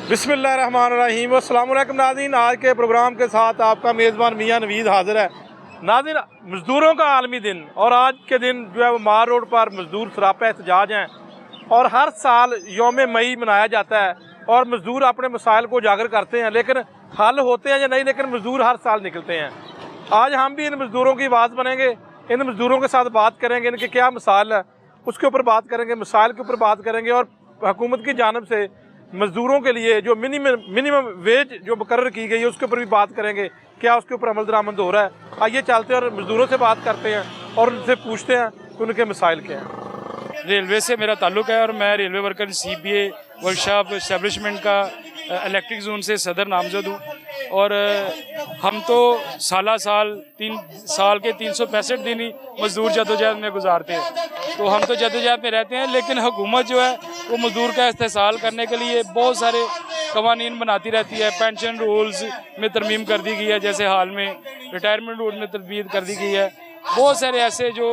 बिस्मिल्लाहिर्रहमानिर्रहीम। अस्सलाम वालेकुम नाज़रीन, आज के प्रोग्राम के साथ आपका मेज़बान मियाँ नवीद हाज़िर है। नाज़रीन, मज़दूरों का आलमी दिन और आज के दिन जो है वो मार रोड पर मज़दूर सरापा एहतजाज हैं और हर साल यौम मई मनाया जाता है और मज़दूर अपने मसाइल को उजागर करते हैं, लेकिन हल होते हैं या नहीं, लेकिन मज़दूर हर साल निकलते हैं। आज हम भी इन मज़दूरों की आवाज़ बनेंगे, इन मज़दूरों के साथ बात करेंगे, इनके क्या मसाइल है उसके ऊपर बात करेंगे, मसाइल के ऊपर बात करेंगे और हुकूमत की जानिब से मज़दूरों के लिए जो मिनिमम वेज जो मुकर्रर की गई है उसके ऊपर भी बात करेंगे, क्या उसके ऊपर अमल दरामद हो रहा है। आइए चलते हैं और मज़दूरों से बात करते हैं और उनसे पूछते हैं कि उनके मसाइल क्या हैं। रेलवे से मेरा ताल्लुक़ है और मैं railway worker CPA workshop establishment का इलेक्ट्रिक जोन से सदर नामजद हूँ। और हम तो साल 3 साल के 365 दिन ही मज़दूर जदोजहद में गुजारते हैं, तो हम तो जदोजहद में रहते हैं। लेकिन हुकूमत जो है वो मज़दूर का इस्तेहसाल करने के लिए बहुत सारे कवानीन बनाती रहती है। पेंशन रूल्स में तरमीम कर दी गई है, जैसे हाल में रिटायरमेंट रूल में तरमीम कर दी गई है। बहुत सारे ऐसे जो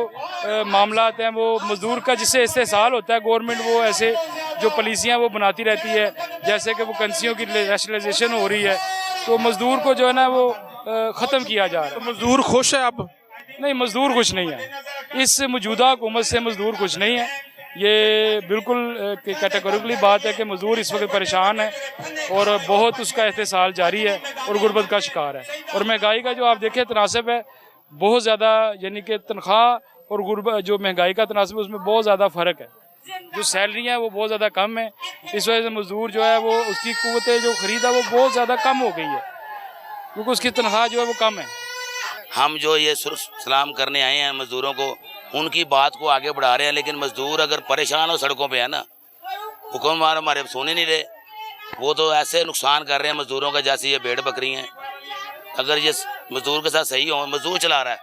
मामलात हैं वो मज़दूर का जिससे इस्तेहसाल होता है, गवर्नमेंट वो ऐसे जो पॉलिसियाँ वो बनाती रहती है, जैसे कि वैकेंसियों की रैशनलाइजेशन हो रही है, तो मज़दूर को जो है ना वो ख़त्म किया जा रहा है। तो मज़दूर खुश है अब? नहीं, मज़दूर खुश नहीं है। इस मौजूदा हुकूमत से मज़दूर खुश नहीं है। ये बिल्कुल कैटेगोरिकली बात है कि मज़दूर इस वक्त परेशान है और बहुत उसका इस्तेहसाल जारी है और गुर्बत का शिकार है। और महंगाई का जो आप देखें तनासब है बहुत ज़्यादा, यानी कि तनख्वाह और गुर्बत जो महंगाई का तनासब है उसमें बहुत ज़्यादा फ़र्क है। जो सैलरी है वो बहुत ज़्यादा कम है, इस वजह से मज़दूर जो है वो उसकी क़ुव्वत जो ख़रीद है वो बहुत ज़्यादा कम हो गई है, क्योंकि उसकी तनख्वाह जो है वो कम है। हम जो ये सलाम करने आए हैं मज़दूरों को, उनकी बात को आगे बढ़ा रहे हैं, लेकिन मज़दूर अगर परेशान हो सड़कों पे है ना, हुक्मरान हमारे सुन ही नहीं रहे। वो तो ऐसे नुकसान कर रहे हैं मज़दूरों का जैसे ये भेड़ बकरी हैं। अगर ये मज़दूर के साथ सही हो, मज़दूर चला रहा है।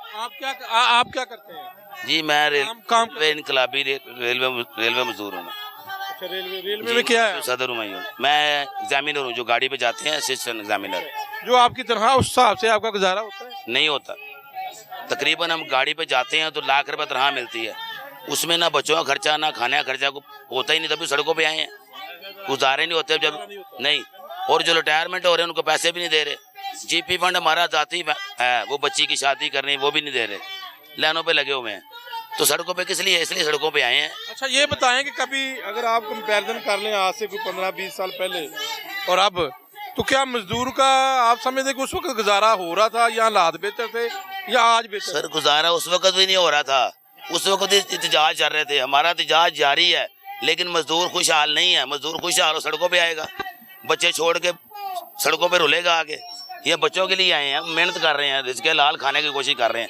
आप क्या करते हैं? जी मैं काम इनकलाबी रेलवे मज़दूर हूँ। अच्छा, रेलवे में क्या है? सदर हूँ मैं एग्जामिनर हूँ, जो गाड़ी पे जाते हैं असिस्टेंट एग्जामिनर। जो आपकी तनख्वाह उस हिसाब से आपका गुजारा होता है? नहीं होता। तकरीबन हम गाड़ी पे जाते हैं तो लाख रुपये तनख्वाह मिलती है, उसमें ना बच्चों का खर्चा ना खाने का खर्चा को होता ही नहीं, तभी सड़कों पे आए हैं। गुजारे नहीं होते जब नहीं। और जो रिटायरमेंट हो रहे हैं उनको पैसे भी नहीं दे रहे। GP फंड हमारा जाती है, वो बच्ची की शादी करनी वो भी नहीं दे रहे, लाइनों पे लगे हुए हैं। तो सड़कों पे किस लिए? इसलिए सड़कों पे आए हैं। अच्छा, ये बताएं कि कभी अगर आप कंपैरिजन कर लें आज से कोई 15-20 साल पहले और अब, तो क्या मजदूर का आप समझते कि उस वक्त गुजारा हो रहा था या हालात बेहतर थे या आज बेहतर? सर, गुजारा उस वक्त भी नहीं हो रहा था, उस वक्त एहतजाज चल रहे थे। हमारा एहतजाज जारी है, लेकिन मजदूर खुशहाल नहीं है। मजदूर खुशहाल हो सड़कों पे आएगा, बच्चे छोड़ के सड़कों पे रुलेगा आगे। ये बच्चों के लिए आए हैं, मेहनत कर रहे हैं, रिज़्क़े हलाल खाने की कोशिश कर रहे हैं,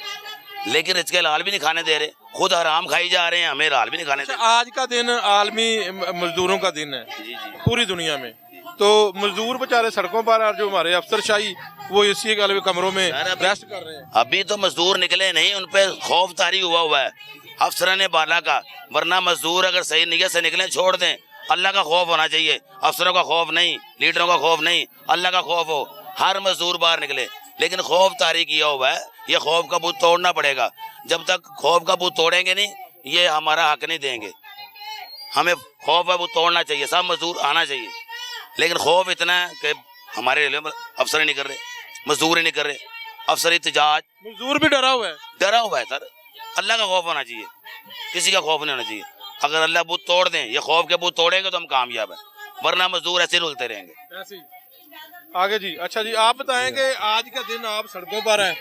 लेकिन रिज़्क़े हलाल भी नहीं खाने दे रहे, खुद हराम खाई जा रहे हैं, हमें हलाल भी नहीं खाने दे रहे। आज का दिन आलमी मजदूरों का दिन है जी जी पूरी दुनिया में, तो मजदूर बेचारे सड़कों पर और जो हमारे अफसरशाही वो इसी के कमरों में रेस्ट कर रहे हैं। अभी तो मजदूर निकले नहीं, उन पे खौफ तारी हुआ है अफसर ने बाला का, वरना मजदूर अगर सही नियत से निकले छोड़ दें। अल्लाह का खौफ होना चाहिए, अफसरों का खौफ नहीं, लीडरों का खौफ नहीं, अल्लाह का खौफ हो। हर मजदूर बाहर निकले, लेकिन खौफ तारी किया हुआ है, ये खौफ का बूत तोड़ना पड़ेगा। जब तक खौफ का बूत तोड़ेंगे नहीं, ये हमारा हक नहीं देंगे। हमें खौफ का बूत तोड़ना चाहिए, सब मजदूर आना चाहिए, लेकिन खौफ इतना है कि हमारे रेलवे अफसर नहीं कर रहे, मजदूर नहीं कर रहे, अफसर एहतजाज। मजदूर भी डरा हुआ है सर। अल्लाह का खौफ होना चाहिए, किसी का खौफ नहीं होना चाहिए। अगर अल्लाह बूत तोड़ दें, ये खौफ के बूत तोड़ेंगे तो हम कामयाब है, वरना मजदूर ऐसे रुलते रहेंगे। ऐसे ही आगे जी। अच्छा जी, आप बताएं कि आज का दिन आप सड़कों पर हैं,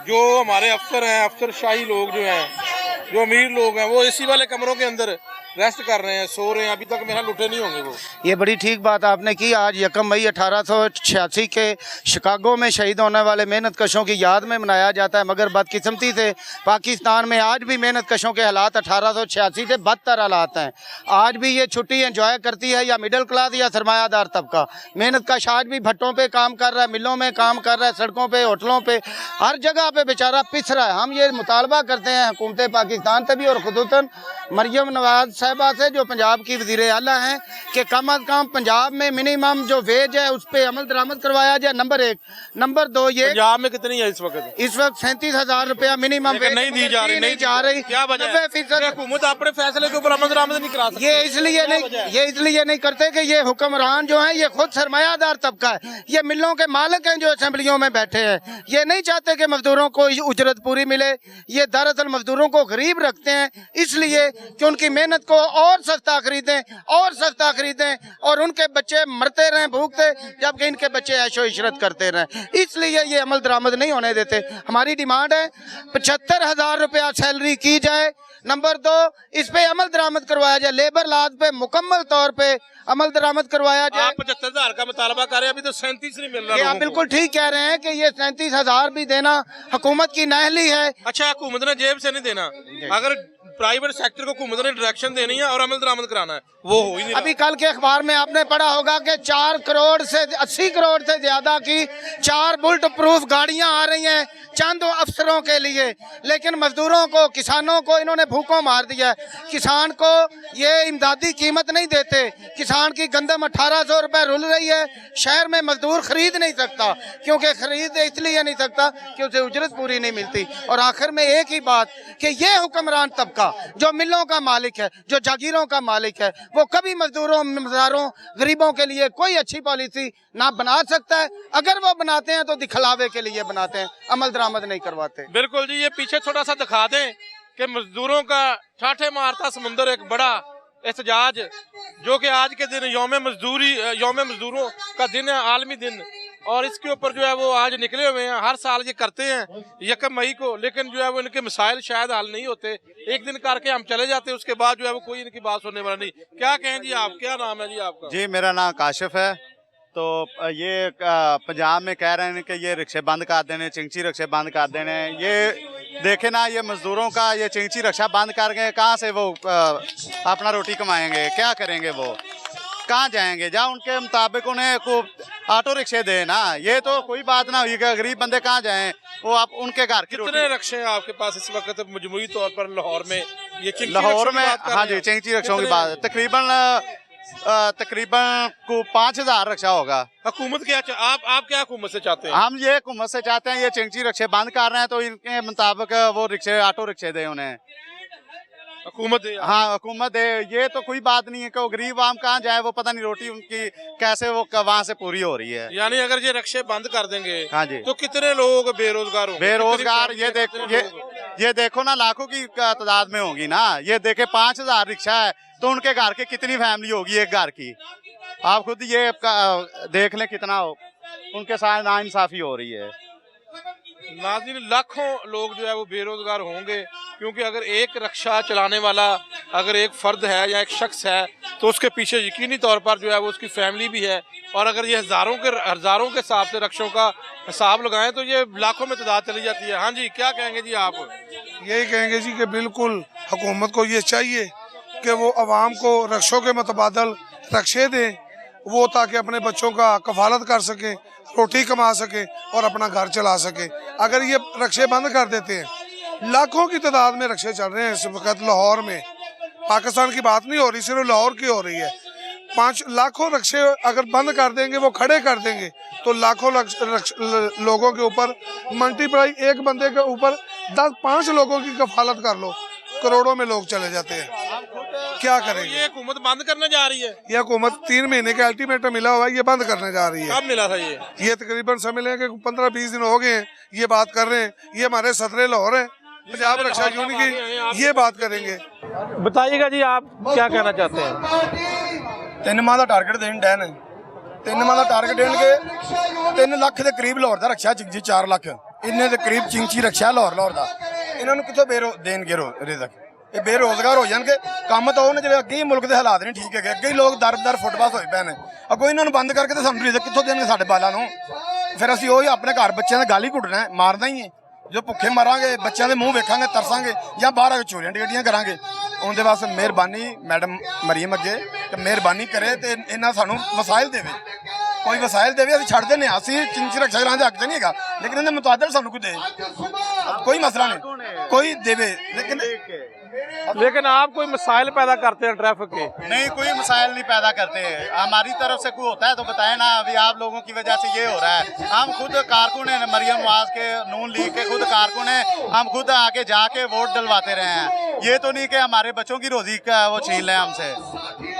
जो हमारे अफसर हैं, अफसरशाही लोग जो हैं, जो अमीर लोग हैं, वो एसी वाले कमरों के अंदर रेस्ट कर रहे हैं, सो रहे हैं, अभी तक मेरा लुटे नहीं होंगे वो। ये बड़ी ठीक बात आपने की। आज 1 मई 1886 के शिकागो में शहीद होने वाले मेहनत कशों की याद में मनाया जाता है, मगर बदकिस्मती से पाकिस्तान में आज भी मेहनत कशों के हालात 1886 से बदतर हालात हैं। आज भी ये छुट्टी एंजॉय करती है या मिडिल क्लास या सरमायादार तबका। मेहनत कश आज भी भट्टों पे काम कर रहा है, मिलों में काम कर रहा है, सड़कों पे, होटलों पे, हर जगह पे बेचारा पिस रहा है। हम ये मुतालबा करते हैं हुकूमत पाकिस्तान से भी और खुसूसन मरियम नवाज साहिबा से जो पंजाब की वज़ीर आला हैं कि कम अज़ कम पंजाब में मिनिमम जो वेज है उस पर अमल दरामद करवाया जाए, नंबर 1। नंबर 2 ये पंजाब में कितनी है इस वक्त? 37,000 रुपया मिनिमम लेकिन नहीं दी जा रही, नहीं जा रही। क्या वजह है? 90% हुकूमत अपने फैसले के ऊपर अमल दरामद नहीं करा सकती। ये इसलिए नहीं करते कि ये हुक्मरान जो हैं ये खुद सरमायादार तबका है, ये मिलों के मालिक हैं जो असेंबलियों में बैठे हैं। ये नहीं चाहते कि मजदूरों को उजरत पूरी मिले, ये दरअसल मजदूरों को गरीब रखते हैं इसलिए कि उनकी मेहनत को और सस्ता खरीदें और उनके बच्चे मरते रहें भूखते, जबकि इनके बच्चे ऐशो इशरत करते रहें। इसलिए ये अमल दरामद नहीं होने देते। हमारी डिमांड है 75,000 रुपया सैलरी की जाए। नंबर 2, इस पे अमल दरामद करवाया जाए, लेबर लाज पे मुकम्मल तौर पे अमल दरामद करवाया जाए। आप 75,000 का मुतालबा कर रहे हैं, अभी तो 37 नहीं मिल रहा। ये आप बिल्कुल ठीक कह रहे हैं कि ये 37,000 भी देना हुकूमत की नाअहली है। अच्छा, हुकूमत ने जेब से नहीं देना, अगर प्राइवेट सेक्टर को हुकूमत ने डायरेक्शन देनी है और अमल दरामद कराना है, वो हो ही नहीं रहा। अभी कल के अखबार में आपने पढ़ा होगा कि 4 करोड़ से 80 करोड़ से ज्यादा की 4 बुलेट प्रूफ गाड़ियां आ रही हैं चंद अफसरों के लिए, लेकिन मजदूरों को, किसानों को इन्होंने भूखों मार दिया है। किसान को ये इमदादी कीमत नहीं देते। किसान की गंदम 1800 रुपए रुल रही है, शहर में मजदूर खरीद नहीं सकता, क्योंकि खरीद इसलिए नहीं सकता कि उसे उजरत पूरी नहीं मिलती। और आखिर में एक ही बात कि ये हुक्मरान तबका जो मिलों का मालिक है, जो जागीरों का मालिक है, वो कभी मजदूरों, मज़दारों, गरीबों के लिए कोई अच्छी पॉलिसी ना बना सकता है। अगर वो बनाते हैं तो दिखलावे के लिए बनाते हैं, अमल दरामद नहीं करवाते। बिल्कुल जी, ये पीछे थोड़ा सा दिखा दें कि मजदूरों का ठाठे मारता समुंदर एक बड़ा एहतजाज, जो कि आज के दिन यौम मजदूरों का दिन है, आलमी दिन, और इसके ऊपर जो है वो आज निकले हुए हैं। हर साल ये करते हैं 1 मई को, लेकिन जो है वो इनके मसाइल शायद हल नहीं होते। एक दिन करके हम चले जाते हैं, उसके बाद जो है वो कोई इनकी बात सुनने वाला नहीं। क्या कहें जी आप, क्या नाम है जी आपका? जी, मेरा नाम काशिफ है। तो ये पंजाब में कह रहे हैं कि ये रिक्शे बंद कर देने, चिंची रिक्शे बंद कर देने। ये देखे ना, ये मजदूरों का ये चिंची रिक्शा बंद कर गए, कहाँ से वो अपना रोटी कमाएंगे, क्या करेंगे, वो कहाँ जाएंगे? जहाँ उनके मुताबिक उन्हें को ऑटो रिक्शे दे ना, ये तो कोई बात ना हुई कि गरीब बंदे कहाँ जाएं, वो आप उनके घर की कितने रिक्शे हैं आपके पास इस वक्त मजमूई तौर पर लाहौर में? ये चिंची लाहौर रिक्शों की में, बात कर हाँ रहे जी, हैं? चिंची रिक्शों की बात तकरीबन को 5,000 रिक्शा होगा। हुकूमत क्या आप क्या हुकूमत से चाहते हैं? हम ये हुकूमत से चाहते हैं, ये चिंची रिक्शे बंद कर रहे हैं तो इनके मुताबिक वो रिक्शे, ऑटो रिक्शे दे उन्हें, हुकूमत दे। हाँ हुकूमत दे। ये तो कोई बात नहीं है कि वो गरीब आम कहाँ जाए, वो पता नहीं रोटी उनकी कैसे वो वहाँ से पूरी हो रही है। यानी अगर ये रिक्शे बंद कर देंगे, हाँ जी, तो कितने लोग बेरोजगार होंगे? बेरोजगार ये देखो ना, लाखों की तादाद में होगी ना। ये देखे 5,000 रिक्शा है तो उनके घर के कितनी फैमिली होगी एक घर की। आप खुद ये देख लें कितना उनके साथ नाइंसाफी हो रही है। नाज़रीन, लाखों लोग जो है वो बेरोजगार होंगे, क्योंकि अगर एक रिक्शा चलाने वाला अगर एक फ़र्द है या एक शख्स है तो उसके पीछे यकीनी तौर पर जो है वो उसकी फैमिली भी है। और अगर ये हज़ारों के हिसाब से रिक्शों का हिसाब लगाएं तो ये लाखों में तादाद चली जाती है। हाँ जी, क्या कहेंगे जी आप? यही कहेंगे जी कि बिल्कुल हुकूमत को ये चाहिए कि वो आवाम को रिक्शों के मुतबादल रिक्शे दें, वो ताकि अपने बच्चों का कफालत कर सकें, रोटी कमा सके और अपना घर चला सके। अगर ये रिक्शे बंद कर देते हैं, लाखों की तादाद में रिक्शे चल रहे हैं इस वक्त लाहौर में, पाकिस्तान की बात नहीं हो रही, सिर्फ लाहौर की हो रही है। 5 लाखों रिक्शे अगर बंद कर देंगे, वो खड़े कर देंगे, तो लाखों लोगों के ऊपर मल्टीप्लाई, एक बंदे के ऊपर 5 लोगों की कफालत कर लो, करोड़ों में लोग चले जाते हैं। क्या करेंगे? ये हुकूमत बंद करने जा रही है। ये हुकूमत 3 महीने का अल्टीमेटम मिला हुआ है, ये बंद करने जा रही है। कब मिला था ये तकरीबन समझ लें कि 15-20 दिन हो गए हैं ये बात कर रहे हैं। ये हमारे सदर लाहौर है, पंजाब रिक्शा यूनियन की, ये बात करेंगे। बताइएगा जी, आप क्या कहना चाहते हैं? 3 माह का टारगेट देन डैन 3 माह का टारगेट देन के 3 लाख के करीब लाहौर का रक्षा जी 4 लाख इन्ने के करीब चिंची रक्षा लाहौर का। इन्होंने कितों देनगे रिजक? ये बेरोजगार हो जाएंगे। काम तो उन्हें, जिवें अगे ही मुल्क के हालात नहीं ठीक है, अगे ही लोग दर दर फुटपाथ होए पे ने, अगों इन्होंने बंद करके तो सानू रिजक कितों देंगे साडे बालों नूं? फिर असीं ओही अपने घर बच्चों के गल ही घुटना है, मारना ही है। जो भुखे मरांगे, बच्चों के मूँह वेखांगे, तरसांगे, या बाहर आके चोरियां डकैतियां करांगे। उनके वास्ते मेहरबानी मैडम मरीम अगे कि मेहरबानी करे तो इन्ना सानू वसाइल देवे, कोई वसाइल देवे। असीं छड्ड दिंदे हां, असीं चिंची रक्षा कराने हक नहीं हैगा, लेकिन इन्हें मुताबिक सानू कोई दे, कोई मसला नहीं, कोई देवे, लेकिन लेकिन आप कोई मसाइल पैदा करते हैं ट्रैफिक के? नहीं, कोई मसाइल नहीं पैदा करते। हमारी तरफ से कोई होता है तो बताएं ना। अभी आप लोगों की वजह से ये हो रहा है। हम खुद कारकुन हैं, मरियम नवाज के, नून लीग के खुद कारकुन हैं। हम खुद आके जाके वोट डलवाते रहे हैं। ये तो नहीं कि हमारे बच्चों की रोजी का वो छीन लें हमसे।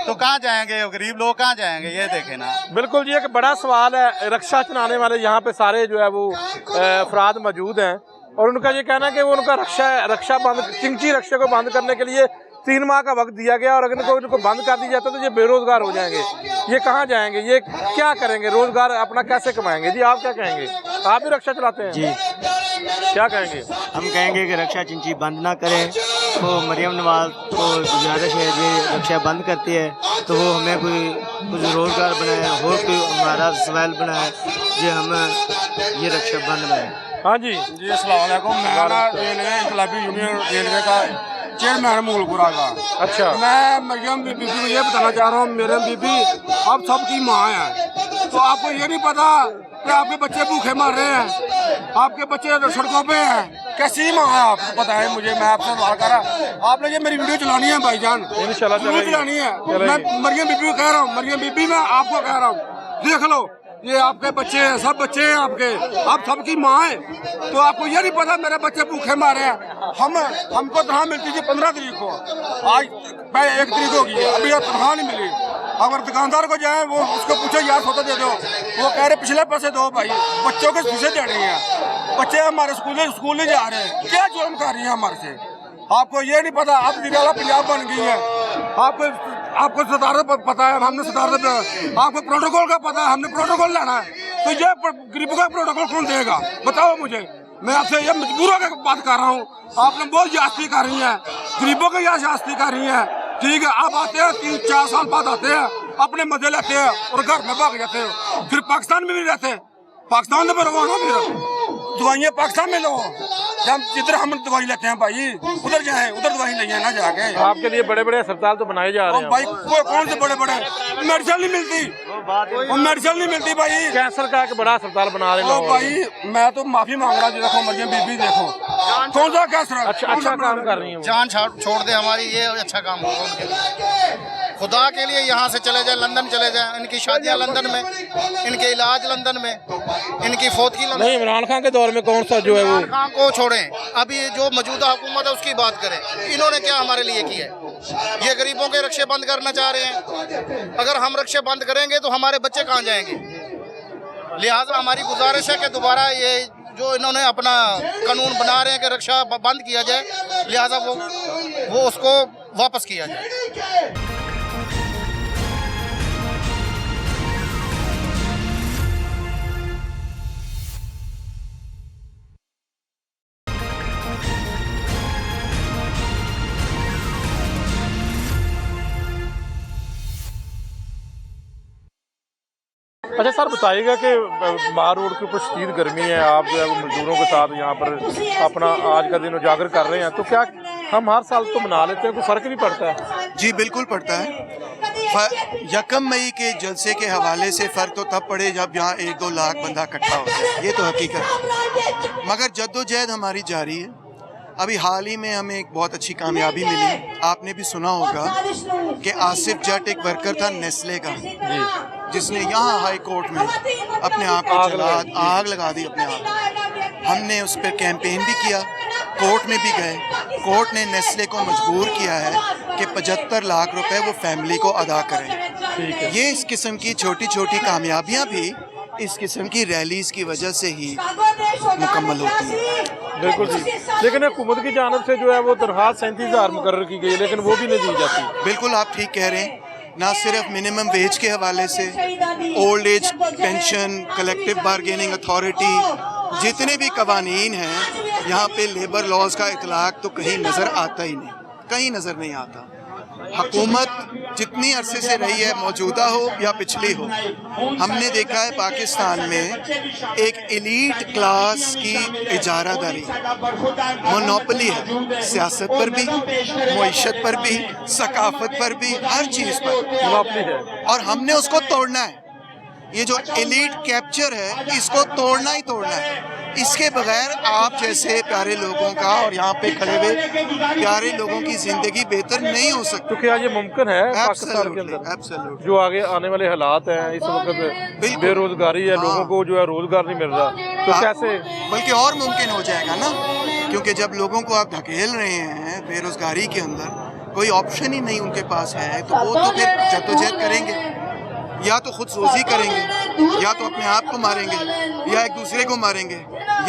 तो कहाँ जाएंगे गरीब लोग, कहाँ जाएंगे? ये देखें ना। बिल्कुल जी, एक बड़ा सवाल है। रक्षा चलाने वाले यहाँ पे सारे जो है वो अफराद मौजूद हैं और उनका ये कहना है कि वो उनका रक्षा बंद, चिंची रक्षा को बंद करने के लिए 3 माह का वक्त दिया गया और अगर इनको बंद कर दिया जाता तो ये बेरोजगार हो जाएंगे। ये कहाँ जाएंगे, ये क्या करेंगे, रोजगार अपना कैसे कमाएंगे? जी आप क्या कहेंगे? आप भी रक्षा चलाते हैं जी, क्या कहेंगे? हम कहेंगे कि रक्षा चिंची बंद ना करें। तो मरियम नवाज को गुजारिश है कि रक्षा बंद करती है तो वो हमें कुछ रोज़गार बनाए और कोई हमारा सवाल बनाए जो हम ये रक्षा बंद बनाए। हाँ जी जी, अस्सलाम वालेकुम। मैं ना रेलवे इनकलाबी यूनियन रेलवे का चेयरमैन मूलपुरा का। अच्छा, मैं मरियम बीबी को ये बताना चाह रहा हूँ, मरियम बीबी आप सबकी माँ है, तो आपको ये नहीं पता कि आपके बच्चे भूखे मर रहे हैं, आपके बच्चे सड़कों पे हैं। कैसी माँ है आपको पता है मुझे? मैं आपसे सवाल कर रहा। आपने ये मेरी वीडियो चलानी है भाईजान, इंशाल्लाह जरूर चलानी है। मैं मरियम बीबी को कह रहा हूँ, मरियम बीबी मैं आपको कह रहा हूँ, देख लो ये आपके बच्चे हैं, सब बच्चे हैं आपके, आप सबकी माँ है, तो आपको ये नहीं पता मेरे बच्चे भूखे मारे हैं। हमको तनख्वाह मिलती थी 15 तारीख को, आज 1 तारीख हो गई, अभी तनख्वाह नहीं मिली। अगर दुकानदार को जाए वो उसको पूछो यार सौदा दे दो, वो कह रहे पिछले पैसे दो भाई, बच्चों के फीसें दे रही हैं, बच्चे हमारे स्कूल नहीं जा रहे हैं, क्या जुर्म कर रही है हमारे से? आपको ये नहीं पता? अब निराला पंजाब बन गई है। आपको सदारत पता है, हमने सदारत, आपको प्रोटोकॉल का पता है, हमने प्रोटोकॉल लेना है, तो ये गरीबों का प्रोटोकॉल कौन देगा? बताओ मुझे। मैं आपसे ये मजबूर होकर बात कर रहा हूँ। आपने बहुत जास्ती कर रही है, गरीबों की यहाँ जास्ती कर रही है। ठीक है, आप आते हैं 3-4 साल बाद आते हैं, अपने मजे लेते हैं और घर में भाग जाते हैं, फिर पाकिस्तान में भी रहते हैं। पाकिस्तान में रहो ना, फिर दवाइयाँ पाकिस्तान में लो। जब जिधर हम दवाई लेते हैं भाई उधर जाएं, उधर दवाई ले जाए ना जाके। आपके लिए बड़े बड़े अस्पताल तो बनाए जा रहे हैं भाई, कौन से बड़े बड़े? मेडिसिन नहीं मिलती, मेडिसिन नहीं मिलती भाई। कैंसर का एक बड़ा अस्पताल बना रहे हैं भाई मैं तो माफी मांग रहा हूँ। देखो मरियम बीबी, देखो कौन सा कैंसर, अच्छा काम कर रही है। जान छोड़ दे हमारी, ये अच्छा काम होगा उनके लिए। खुदा के लिए यहाँ से चले जाए, लंदन चले जाए, इनकी शादियाँ लंदन में, इनके इलाज लंदन में, इनकी फौतगी लंदन। नहीं, इमरान खान के दौर में कौन सा जो है वो, इमरान खान को छोड़ें, अभी जो मौजूदा हुकूमत है उसकी बात करें। इन्होंने क्या हमारे लिए किया है? ये गरीबों के रक्षे बंद करना चाह रहे हैं। अगर हम रक्षे बंद करेंगे तो हमारे बच्चे कहाँ जाएंगे? लिहाजा हमारी गुजारिश है कि दोबारा ये जो इन्होंने अपना कानून बना रहे हैं कि रक्षा बंद किया जाए, लिहाजा वो उसको वापस किया जाए। अच्छा सर बताइएगा कि मार रोड के ऊपर शदीद गर्मी है, आप जो है वो मजदूरों के साथ यहाँ पर अपना आज का दिन उजागर कर रहे हैं, तो क्या हम हर साल तो मना लेते हैं, कोई फ़र्क भी पड़ता है? जी बिल्कुल पड़ता है। 1 मई के जलसे के हवाले से फ़र्क तो तब पड़े जब यहाँ 1-2 लाख बंदा इकट्ठा होता है, ये तो हकीकत है। मगर जद्दोजहद हमारी जारी है। अभी हाल ही में हमें एक बहुत अच्छी कामयाबी मिली। आपने भी सुना होगा कि आसिफ जट एक वर्कर था नेस्ले का, जिसने यहाँ हाई कोर्ट में अपने आप को आग लगा दी अपने आप। हमने उस पर कैंपेन भी किया, कोर्ट में भी गए। कोर्ट ने नेस्ले को मजबूर किया है कि 75 लाख रुपए वो फैमिली को अदा करें। ये इस किस्म की छोटी छोटी कामयाबियाँ भी इस किस्म की रैलीज की वजह से ही मुकम्मल होती है। बिल्कुल जी, लेकिन हुकूमत की जानब से जो है वो तनख्वाह 37,000 मुकर्रर की गई है, लेकिन वो भी नहीं दी जाती। बिल्कुल आप ठीक कह रहे हैं। ना सिर्फ मिनिमम वेज के हवाले से, old age pension, collective bargaining authority, जितने भी कवानीन हैं यहाँ पे लेबर लॉज का इतलाक तो कहीं नज़र आता ही नहीं, कहीं नज़र नहीं आता। हुकूमत जितनी अरसे से रही है, मौजूदा हो या पिछली हो, हमने देखा है पाकिस्तान में एक एलीट क्लास की इजारादारी, मोनोपोली है, सियासत पर भी, मईशत पर भी, सकाफत पर भी, हर चीज़ पर मोनोपोली है, और हमने उसको तोड़ना है। ये जो एलीट कैप्चर है, इसको तोड़ना ही तोड़ना है। इसके बगैर आप जैसे प्यारे लोगों का और यहाँ पे खड़े हुए प्यारे लोगों की ज़िंदगी बेहतर नहीं हो सकती। तो क्या ये मुमकिन है पाकिस्तान के अंदर एब्सोल्युटली जो आगे आने वाले हालात हैं, इस वक्त बेरोजगारी है, लोगों को जो है रोजगार नहीं मिल रहा, तो कैसे? बल्कि और मुमकिन हो जाएगा ना, क्योंकि जब लोगों को आप धकेल रहे हैं बेरोजगारी के अंदर, कोई ऑप्शन ही नहीं उनके पास है, तो वो तो फिर जद्दोजहद करेंगे, या तो खुद सोजी करेंगे, या तो अपने आप को मारेंगे, या एक दूसरे को मारेंगे,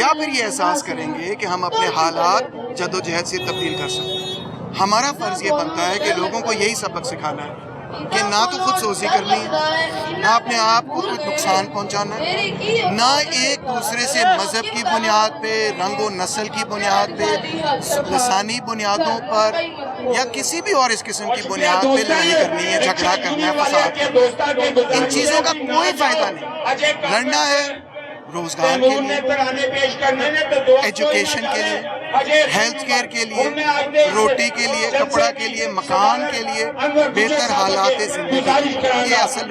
या फिर ये एहसास करेंगे कि हम अपने हालात जद्दोजहद से तब्दील कर सकते हैं। हमारा फ़र्ज़ ये बनता है कि लोगों को यही सबक सिखाना है कि ना तो खुद सोजी करनी है, ना अपने आप को कोई नुकसान पहुंचाना है, ना एक दूसरे से मज़हब की बुनियाद पे, रंग व नस्ल की बुनियाद पे, लसानी बुनियादों पर या किसी भी और इस किस्म की बुनियाद पे लड़ाई करनी है, झगड़ा करना है, फसाद करना है। इन चीज़ों का कोई फ़ायदा नहीं। लड़ना है रोज़गार के लिए, एजुकेशन के लिए, हेल्थ केयर के लिए, रोटी के लिए, कपड़ा के लिए, मकान के लिए, बेहतर हालात ज़िंदगी, ये असल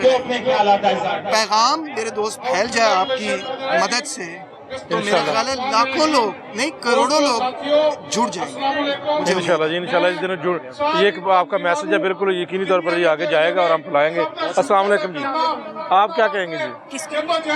पैगाम मेरे दोस्त फैल जाए आपकी मदद से, तो मेरा ख्याल है लाखों लोग नहीं करोड़ों लोग जुड़ जाएंगे। इंशाल्लाह जी, इंशाल्लाह इस दिन जुड़, ये एक आपका मैसेज है, बिल्कुल यकीनी तौर पर ये आगे जाएगा और हम फैलाएंगे। अस्सलाम वालेकुम जी, आप क्या कहेंगे जी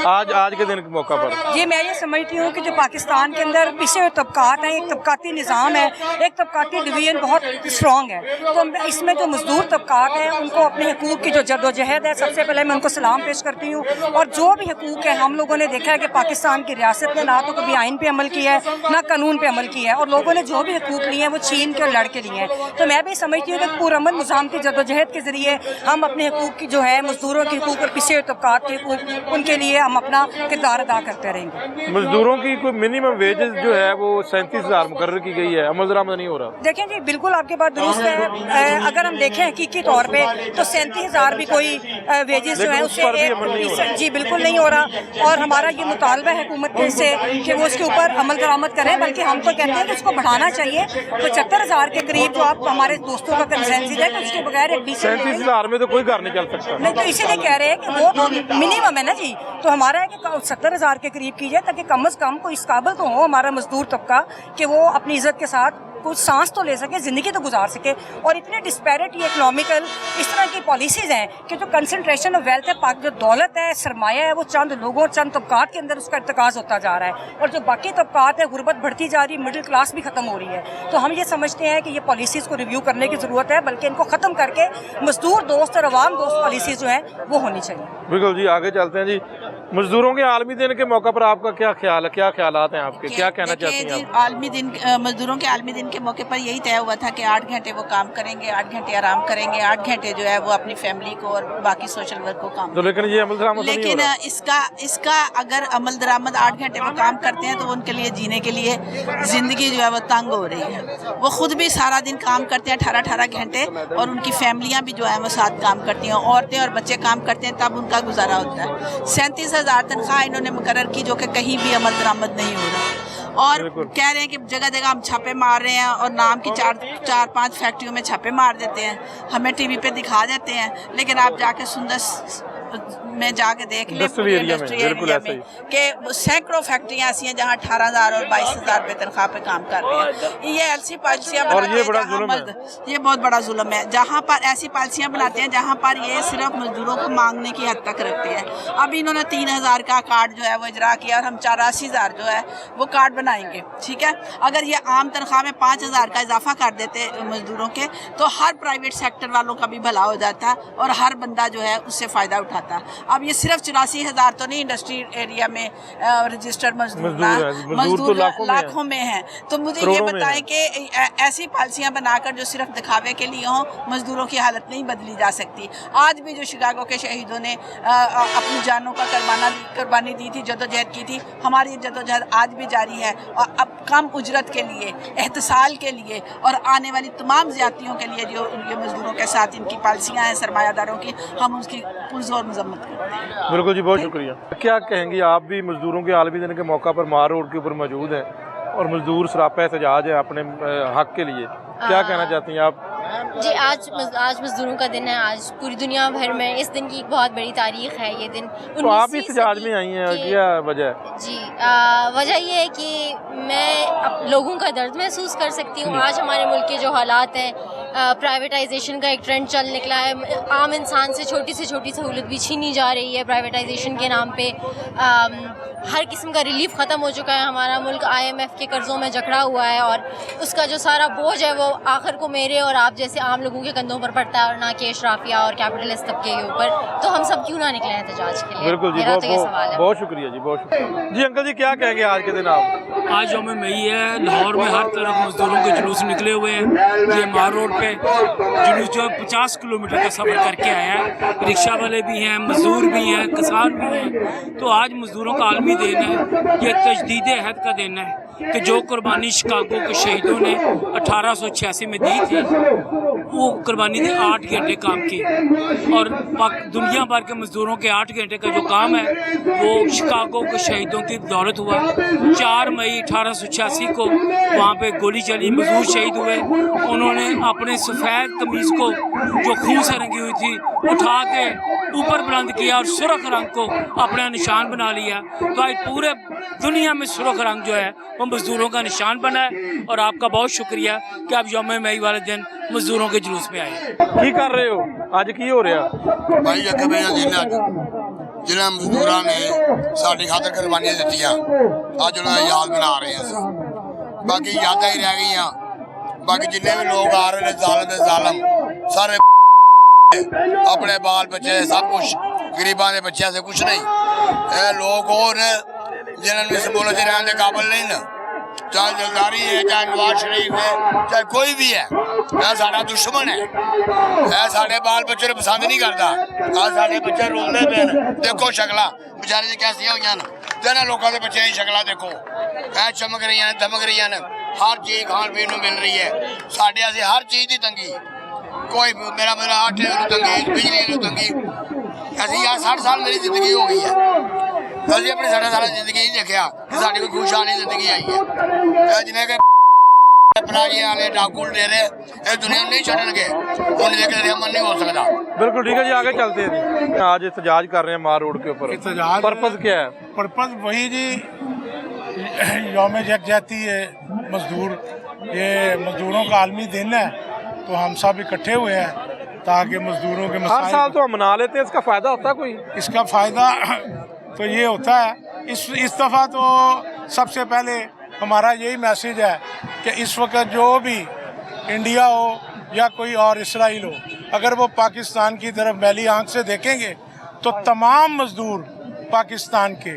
आज के दिन के मौका पर? ये मैं ये समझती हूँ कि जो पाकिस्तान के अंदर पिछे हुए तबकात हैं, एक तबकाती निज़ाम है, एक तबकाती डिवीजन बहुत स्ट्रॉन्ग है, तो इसमें जो मजदूर तबकात हैं उनको अपने हकूक़ की जो जद्दोजहद है, सबसे पहले मैं उनको सलाम पेश करती हूँ। और जो भी हकूक़ है, हम लोगों ने देखा है कि पाकिस्तान की रियासत ने ना तो कभी आइन पे अमल किया है, ना कानून पे अमल किया है, और लोगों ने जो भी हकूक़ लिए हैं वो छीन के और लड़ के लिए हैं। तो मैं भी समझती हूँ कि पुरअमन निज़ाम की जद्दोजहद के ज़रिए हम अपने हकूक़ की जो है, मजदूरों के हकूक़ और पिछे हुए तबकात के हकूक़, उनके लिए हम अपना किरदार अदा करते रहेंगे। मजदूरों की कोई मिनिमम वेजेस जो है वो 37,000 मुकर्रर की गई है, अमल दरामद नहीं हो रहा। देखें जी, बिल्कुल आपके बात दुरुस्त है। अगर हम देखें हकीकी तौर पे तो 37,000 भी कोई वेजेस जो है उससे जी बिल्कुल नहीं हो रहा। और हमारा ये मुतालबा है हुकूमत से कि वो उसके ऊपर अमल दरामद करें, बल्कि हम तो कहते हैं कि उसको बढ़ाना चाहिए। 75,000 के करीब जो आप हमारे दोस्तों का कंसेंसस है कि उसके बगैर एक 37,000 में तो कोई घर नहीं चल सकता। नहीं, तो इसीलिए कह रहे हैं कि वो तो मिनिमम है ना जी। तो हमारा है कि 70,000 के करीब कीजिए, ताकि कम अज़ कम कोई इस काबिल तो हो हमारा मजदूर तबका कि वो अपनी इज़्ज़त के साथ कुछ सांस तो ले सके, ज़िंदगी तो गुजार सके। और इतने डिस्पैरिटी इकोनॉमिकल इस तरह की पॉलिसीज़ हैं कि जो कंसंट्रेशन ऑफ वेल्थ है, जो दौलत है, सरमाया है, वो चंद लोगों, चंद तबकात के अंदर उसका इर्तिकाज़ होता जा रहा है। और जो बाकी तबकात है, गुर्बत बढ़ती जा रही, मिडिल क्लास भी ख़त्म हो रही है। तो हम ये समझते हैं कि ये पॉलिसीज़ को रिव्यू करने की ज़रूरत है, बल्कि इनको ख़त्म करके मजदूर दोस्त और अवाम दोस्त पॉलिसीज़ जो है वो होनी चाहिए। बिल्कुल जी, आगे चलते हैं जी। मजदूरों के आलमी दिन के मौका पर आपका क्या ख्याल है, क्या ख्यालात हैं आपके, क्या कहना चाहती हैं आप? आलमी दिन, मजदूरों के आलमी दिन के मौके पर यही तय हुआ था कि 8 घंटे वो काम करेंगे, 8 घंटे आराम करेंगे, 8 घंटे जो है वो अपनी फैमिली को और बाकी सोशल वर्क को काम। तो लेकिन ये अमल दरामद नहीं हो रहा। इसका अगर अमल दरामद 8 घंटे वो काम करते हैं तो उनके लिए जीने के लिए ज़िंदगी जो है वो तंग हो रही है। वो खुद भी सारा दिन काम करते हैं 18-18 घंटे, और उनकी फैमिलियाँ भी जो है वो साथ काम करती हैं, औरतें और बच्चे काम करते हैं, तब उनका गुजारा होता है। 37,000 तनख्वाह इन्होंने मुकर्रर की, जो कि कहीं भी अमल दरामद नहीं हो रहा। और कह रहे हैं कि जगह जगह हम छापे मार रहे हैं, और नाम की 4-5 फैक्ट्रियों में छापे मार देते हैं, हमें टीवी पे दिखा देते हैं, लेकिन आप जाके सुंदर में जाके देख लें इंडस्ट्री एरिया में कि सैकड़ों फैक्ट्रियाँ ऐसी हैं जहाँ 18,000 और 22,000 रुपये तनख्वाह पे काम कर रहे हैं। ये ऐसी पॉलिसियाँ बनाते हैं, ये बहुत बड़ा जुल्म है। जहाँ पर ऐसी पॉलिसियाँ बनाते हैं जहाँ पर ये सिर्फ मजदूरों को मांगने की हद तक रखते हैं। अभी इन्होंने 3,000 का कार्ड जो है वो इजरा किया, और हम 84,000 जो है वो कार्ड बनाएंगे, ठीक है। अगर ये आम तनख्वाह में 5,000 का इजाफा कर देते मजदूरों के, तो हर प्राइवेट सेक्टर वालों का भी भला हो जाता और हर बंदा जो है उससे फ़ायदा उठाता। अब ये सिर्फ 84,000 तो नहीं, इंडस्ट्री एरिया में रजिस्टर्ड मजदूर लाखों में हैं। तो मुझे ये बताएं कि ऐसी पॉलिसियाँ बनाकर जो सिर्फ दिखावे के लिए हों, मजदूरों की हालत नहीं बदली जा सकती। आज भी जो शिकागो के शहीदों ने अपनी जानों का कुर्बानी दी थी, जदोजहद की थी, हमारी जदोजहद आज भी जारी है। और अब कम उजरत के लिए, एहतसाल के लिए और आने वाली तमाम ज़्यादतियों के लिए जो उनके मजदूरों के साथ इनकी पॉलिसियाँ हैं सरमायादारों की, हम उसकी पुरज़ोर मजम्मत करते हैं। बिल्कुल जी, बहुत शुक्रिया। क्या कहेंगी आप भी मजदूरों के आलमी दिन के मौका पर मार रोड के ऊपर मौजूद हैं और मजदूर सरापा एहतजाज है अपने हक के लिए, क्या कहना चाहती हैं आप? जी, आज मजदूरों का दिन है। आज पूरी दुनिया भर में इस दिन की एक बहुत बड़ी तारीख है। ये दिन तो आप इस एहतजाज में आई हैं, क्या वजह है? जी, وجہ یہ ہے کہ میں لوگوں کا درد محسوس کر سکتی ہوں. آج ہمارے ملک کے جو حالات ہیں, پرائیویٹائزیشن کا ایک ٹرینڈ چل نکلا ہے. عام انسان سے چھوٹی سہولت بھی چھینی جا رہی ہے پرائیویٹائزیشن کے نام پہ. ہر قسم کا ریلیف ختم ہو چکا ہے. ہمارا ملک IMF کے قرضوں میں جکڑا ہوا ہے اور اس کا جو سارا بوجھ ہے وہ آخر کو میرے اور آپ جیسے عام لوگوں کے کندھوں پر پڑتا ہے اور نہ کہ اشرافیہ اور کیپٹلسٹ طبقے کے اوپر. تو ہم سب کیوں نہ نکلے احتجاج کے لیے؟ بالکل جی, میرا تو یہ سوال ہے. بہت شکریہ جی, بہت شکریہ جی. انکل جی کیا کہیں گے آج کے دن آپ؟ آج یوم مئی ہے. لاہور میں ہر طرف مزدوروں کے جلوس نکلے ہوئے ہیں. یہ مار روڈ پہ جلوس جو 50 کلومیٹر کا سفر کر کے آیا ہے. رکشہ والے بھی ہیں, مزدور بھی ہیں, کسان بھی ہیں. تو آج مزدوروں کا عالمی دن ہے. یہ تجدید عہد کا دن ہے کہ جو قربانی شکاگو کے شہیدوں نے 1886 میں دی تھی, وہ قربانی تھی 8 گھنٹے کام کی. اور دنیا بھر کے مزدوروں کے 8 گھنٹے کا جو کام ہے وہ شکاگو کے شہیدوں کی بدولت ہوا. 4 مئی 1886 کو وہاں پہ گولی چلی, مزدور شہید ہوئے. انہوں نے اپنے سفید قمیض کو جو خون سے رنگی ہوئی تھی اٹھا کے اوپر بلند کیا اور سرخ رنگ کو اپنا نشان بنا لیا. تو آج پورے دنیا میں سرخ رنگ جو ہے وہ مزدوروں کا نشان بنا ہے. اور آپ کا بہت شکریہ کہ آپ یوم مئی والے دن مزدوروں کے جلوس میں آئے. کی کر رہے ہو اج, کی ہو رہا بھائی یکم مئی کا دن ہے جنہاں مزدوراں نے ساری خاطر قربانیاں دتیاں, اج انہاں دی یاد بنا رہے ہیں. باقی یاداں ہی رہ گئیاں. باقی جتنے بھی لوگ آ رہے ہیں ظالم سارے اپنے بال بچے سب کچھ, غریباں دے بچیاں سے کچھ نہیں. اے لوگ اور جنہاں نوں اس ملک دے رہن دے قابل نہیں نا, چاہے زرداری ہے, چاہے نواز شریف ہے, چاہے کوئی بھی ہے. اے ساڈا دشمن ہے. اے ساڈے بال بچے نوں پسند نہیں کرتا. آج ساڈے بچے روندے پے نے, دیکھو شکلاں بیچارے دی کیسیاں ہوئیاں نے. تیرے لوکاں دے بچے دی شکلاں دیکھو, اے چمک رہی ہیں, دمک رہی ہیں. ہر چیز کھان پین نوں مل رہی ہے. ساڈے اسی ہر چیز دی تنگی, کوئی میرا آٹے نوں تنگی, بجلی نوں تنگی. ایسی 60 سال میری زندگی ہو گئی ہے. ਅਸੀਂ ਆਪਣੀ 60 ਸਾਲਾਂ ਦੀ ਜ਼ਿੰਦਗੀ ਨਹੀਂ ਦੇਖਿਆ ਕਿ ਸਾਡੀ ਕੋਈ ਖੁਸ਼ਹਾਲੀ ਜ਼ਿੰਦਗੀ ਆਈ ਹੈ. ਜਿਹਨੇ ਕਿ ਪਰਾਈਆਂ ਵਾਲੇ ਡਾਕੂ ਡੇਰੇ ਇਹ ਦੁਨੀਆ ਨਹੀਂ ਛੱਡਣਗੇ, ਉਹਨੇ ਦੇਖ ਕੇ ਅਮਨ नहीं हो सकता. बिल्कुल ठीक है जी, आगे चलते हैं. आज एहतजाज कर रहे हैं मार रोड के ऊपर. पर्पस क्या है? पर्पस वही जी, यौम यकजहती है मजदूर, ये मजदूरों का आलमी दिन है. तो हम सब इकट्ठे हुए हैं ताकि मजदूरों के हर साल तो हम मना लेते हैं, इसका फ़ायदा होता है कोई? इसका फ़ायदा तो ये होता है, इस दफ़ा तो सबसे पहले हमारा यही मैसेज है कि इस वक्त जो भी इंडिया हो या कोई और इसराइल हो, अगर वो पाकिस्तान की तरफ मैली आंख से देखेंगे तो तमाम मजदूर पाकिस्तान के,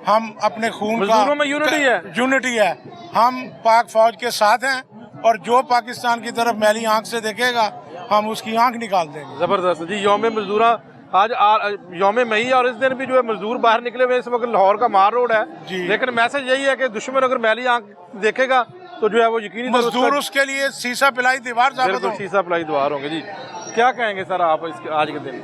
हम अपने खून मजदूरों में यूनिटी है. हम पाक फौज के साथ हैं और जो पाकिस्तान की तरफ मैली आंख से देखेगा हम उसकी आंख निकाल देंगे. ज़बरदस्त जी. यौम मजदूरा आज यौम मई, और इस दिन भी जो है मजदूर बाहर निकले हुए. इस वक्त लाहौर का मार रोड है, लेकिन मैसेज यही है कि दुश्मन अगर मैली आंख देखेगा तो जो है वो यकीनी मजदूर उसके लिए शीशा पिलाई दीवार साबित हो. शीशा पिलाई दीवार होंगे जी. क्या कहेंगे सर आप इसके आज के दिन?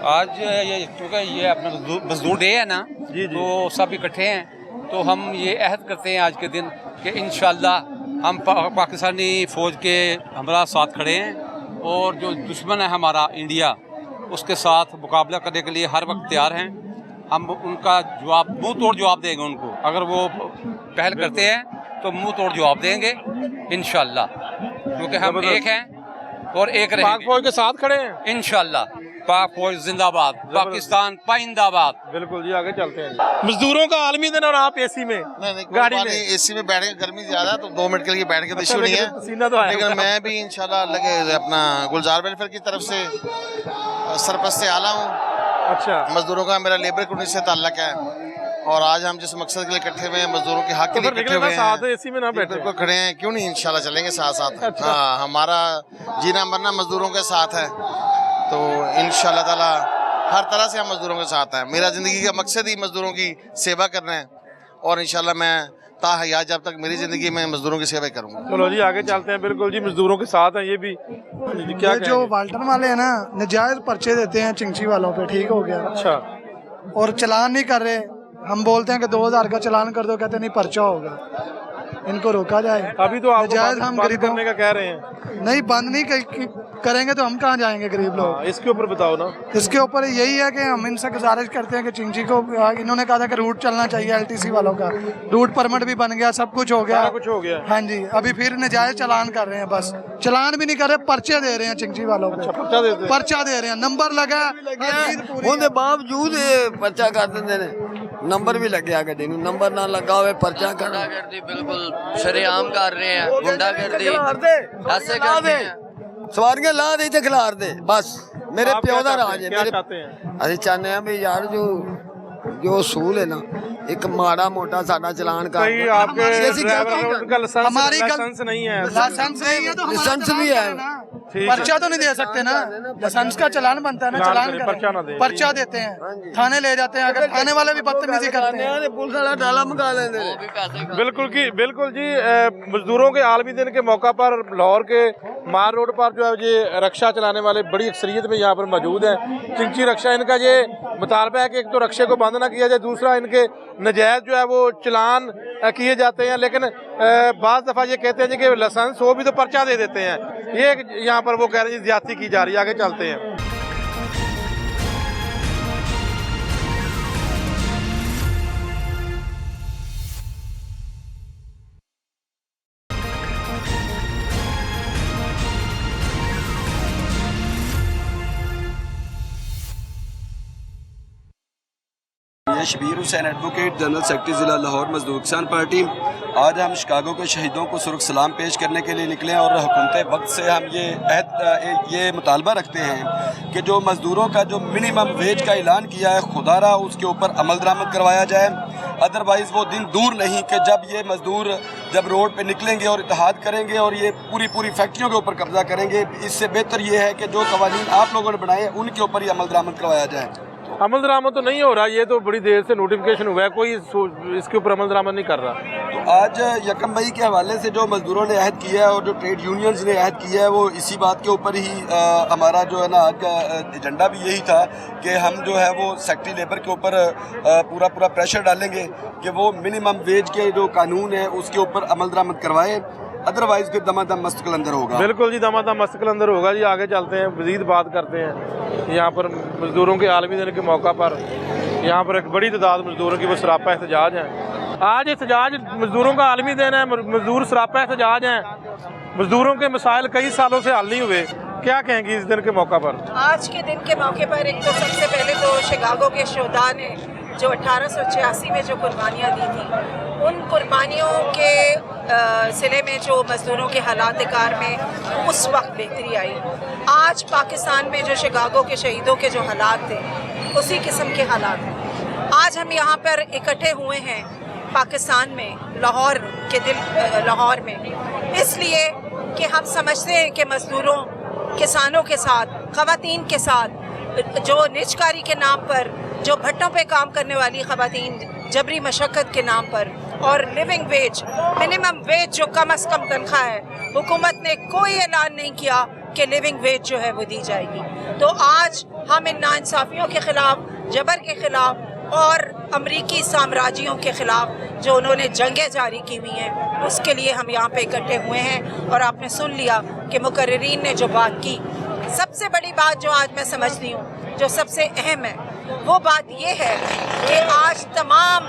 आज ये क्योंकि ये अपना मजदूर डे है ना जी, तो सब इकट्ठे हैं. तो हम ये अहद करते हैं आज के दिन कि इंशाअल्लाह हम पाकिस्तानी फ़ौज के हमरा साथ खड़े हैं, और जो दुश्मन है हमारा इंडिया, उसके साथ मुकाबला करने के लिए हर वक्त तैयार हैं. हम उनका जवाब, मुंह तोड़ जवाब देंगे उनको. अगर वो पहल करते हैं तो मुंह तोड़ जवाब देंगे इंशाअल्लाह, क्योंकि हम एक हैं और एक रहेंगे. पाक फौज के साथ खड़े हैं इंशाअल्लाह. पाक फौज जिंदाबाद, पाकिस्तान पाइंदाबाद. बिल्कुल जी, आगे चलते हैं. मजदूरों का आलमी दिन और आप एसी में, गाड़ी में? एसी में बैठ के, गर्मी ज्यादा तो 2 मिनट के लिए बैठ के तो इश्यू नहीं है, पसीना तो है. लेकिन मैं भी इंशाल्लाह लगे अपना गुलजार वेलफेयर की तरफ से सरपरस्त आला हूँ. अच्छा. मजदूरों का मेरा लेबर कम्युनिटी से ताल्लुक है, और आज हम जिस मकसद के लिए इकट्ठे हुए हैं, मजदूरों के हक के लिए इकट्ठे हुए हैं. एसी में ना बैठे, बिल्कुल खड़े हैं, क्यों नहीं, इंशाल्लाह चलेंगे साथ साथ. अच्छा. हाँ, हमारा जीना मरना मजदूरों के साथ है, तो इंशाल्लाह ताला हर तरह से हम मजदूरों के साथ हैं. मेरा ज़िंदगी का मकसद ही मजदूरों की सेवा करना है, और इंशाल्लाह मैं ताहयात जब तक मेरी ज़िंदगी में मजदूरों की सेवा करूँगा. चलो जी, आगे चलते हैं. बिल्कुल जी, मजदूरों के साथ हैं ये भी. क्या जो वाल्टन वाले हैं ना, नजायज़ पर्चे देते हैं चिंची वालों पे, ठीक हो गया. अच्छा. और चलान नहीं कर रहे. हम बोलते हैं कि 2000 का चलान कर दो, कहते नहीं पर्चा होगा. इनको रोका जाए। अभी तो आपको नजायज बंद हम बंद गरीबों करने का कह रहे हैं। नहीं, बंद नहीं करेंगे तो हम कहाँ जाएंगे गरीब लोग। इसके ऊपर बताओ ना। इसके ऊपर यही है कि हम इनसे गुजारिश करते हैं कि चिंची को, इन्होंने कहा था कि रूट चलना चाहिए एलटीसी वालों का, रूट परमिट भी बन गया, सब कुछ हो गया, सारा कुछ हो गया। हाँ जी, अभी फिर नजायज चलान कर रहे हैं, बस चलान भी नहीं कर रहे, पर्चे दे रहे हैं चिंची वालों को। पर्चा दे रहे हैं, नंबर लगा ਉਹਦੇ ਬਾਵਜੂਦ ਪਰਚਾ ਕਰ ਦਿੰਦੇ ਨੇ, ਨੰਬਰ ਵੀ ਲੱਗਿਆ ਗੱਡੀ ਨੂੰ, ਨੰਬਰ ਨਾ ਲੱਗਾ ਹੋਵੇ ਪਰਚਾ ਗੁੰਡਾਗਰਦੀ ਬਿਲਕੁਲ ਸ਼ਰੇਆਮ ਕਰ ਰਹੇ ਆ, ਗੁੰਡਾਗਰਦੀ ਐਸੇ ਕਰਦੇ ਆ, ਸਵਾਰੀਆਂ ਲਾ ਦੇ ਤੇ ਖਿਲਾਰ ਦੇ, ਬਸ ਮੇਰੇ ਪਿਓ ਦਾ ਰਾਜ ਹੈ। ਮੇਰੇ ਅਸੀਂ ਚਾਹੁੰਦੇ ਆ ਵੀ ਯਾਰ ਜੋ ਅਸੂਲ ਹੈ ਨਾ, एक माड़ा मोटा साडा चलान कर हमारी लाइसेंस नहीं है, लाइसेंस भी है, पर्चा तो नहीं दे सकते ना, लाइसेंस का चलान बनता है ना, चलान पर्चा देते हैं, थाने ले जाते हैं, अगर थाने वाले भी बदतमीजी करते हैं, पुलिस वाला डाला मंगा लेते। बिल्कुल जी। मजदूरों के आलमी दिन के मौका पर लाहौर के मार रोड पर जो है ये रक्षा चलाने वाले बड़ी अक्सरियत में यहाँ पर मौजूद हैं। चिंची रक्षा, इनका ये मुतालबा है कि एक तो रक्षे को बंद ना किया जाए, दूसरा इनके नजायज जो है वो चलान किए जाते हैं, लेकिन बाज़ दफ़ा ये कहते हैं कि लाइसेंस हो भी तो पर्चा दे देते हैं। ये यहाँ पर वो कह रहे हैं ज्यादती की जा रही है। आगे चलते हैं। Shabbir Hussain advocate, general secretary ज़िला लाहौर मजदूर किसान पार्टी। आज हम शिकागो के शहीदों को सुर्ख सलाम पेश करने के लिए निकले और हुकूमत वक्त से हम ये मुतालबा रखते हैं कि जो मज़दूरों का जो मिनिमम वेज का ऐलान किया है, खुदारा उसके ऊपर अमल दरामद करवाया जाए। अदरवाइज़ वो दिन दूर नहीं कि जब ये मज़दूर जब रोड पे निकलेंगे और इत्तेहाद करेंगे और ये पूरी फैक्ट्रियों के ऊपर कब्जा करेंगे। इससे बेहतर ये है कि जो कवानीन आप लोगों ने बनाए उनके ऊपर ही अमल दरामद करवाया जाए। अमल दरामद तो नहीं हो रहा, ये तो बड़ी देर से नोटिफिकेशन हुआ है, कोई इसके ऊपर अमल दरामद नहीं कर रहा। तो आज यकम मई के हवाले से जो मज़दूरों ने अहद किया है और जो ट्रेड यूनियंस ने अहद किया है, वो इसी बात के ऊपर ही हमारा जो है ना आज का एजेंडा भी यही था कि हम जो है वो सेक्रेटरी लेबर के ऊपर पूरा प्रेशर डालेंगे कि वो मिनिमम वेज के जो कानून है उसके ऊपर अमल दरामद करवाए, अदरवाइज फिर दमादम मस्तकल अंदर होगा। बिल्कुल जी, दमादम मस्तकल अंदर होगा जी। आगे चलते हैं, मज़ीद बात करते हैं। यहाँ पर मज़दूरों के आलमी दिन के मौका पर यहाँ पर एक बड़ी तादाद मज़दूरों की वो सरापा एहतजाज हैं। आज एहतजाज मज़दूरों का आलमी दिन है, मज़दूर सरापा एहतजाज हैं। मज़दूरों के मसाइल कई सालों से हल नहीं हुए, क्या कहेंगी इस दिन के मौका पर? आज के दिन के मौके पर एक तो सबसे पहले तो शिकागो के शोधा ने जो 1886 में जो कुर्बानियाँ दी थी, उन कुर्बानियों के सिले में जो मज़दूरों के हालात कार में उस वक्त बेहतरी आई। आज पाकिस्तान में जो शिकागो के शहीदों के जो हालात थे, उसी किस्म के हालात हैं। आज हम यहाँ पर इकट्ठे हुए हैं पाकिस्तान में, लाहौर के दिल लाहौर में, इसलिए कि हम समझते हैं कि मज़दूरों, किसानों के साथ, ख़वातीन के साथ जो निजकारी के नाम पर, जो भट्टों पे काम करने वाली ख़वातीन जबरी मशक्क़त के नाम पर, और लिविंग वेज, मिनिमम वेज जो कम अज़ कम तनख्वाह है, हुकूमत ने कोई ऐलान नहीं किया कि लिविंग वेज जो है वो दी जाएगी। तो आज हम इन नाइंसाफ़ियों के ख़िलाफ़, जबर के ख़िलाफ़ और अमरीकी साम्राज्यों के ख़िलाफ़ जो उन्होंने जंगें जारी की हुई हैं, उसके लिए हम यहाँ पे इकट्ठे हुए हैं। और आपने सुन लिया कि मुकर्रिरीन ने जो बात की, सबसे बड़ी बात जो आज मैं समझती हूँ, जो सबसे अहम है, वो बात ये है कि आज तमाम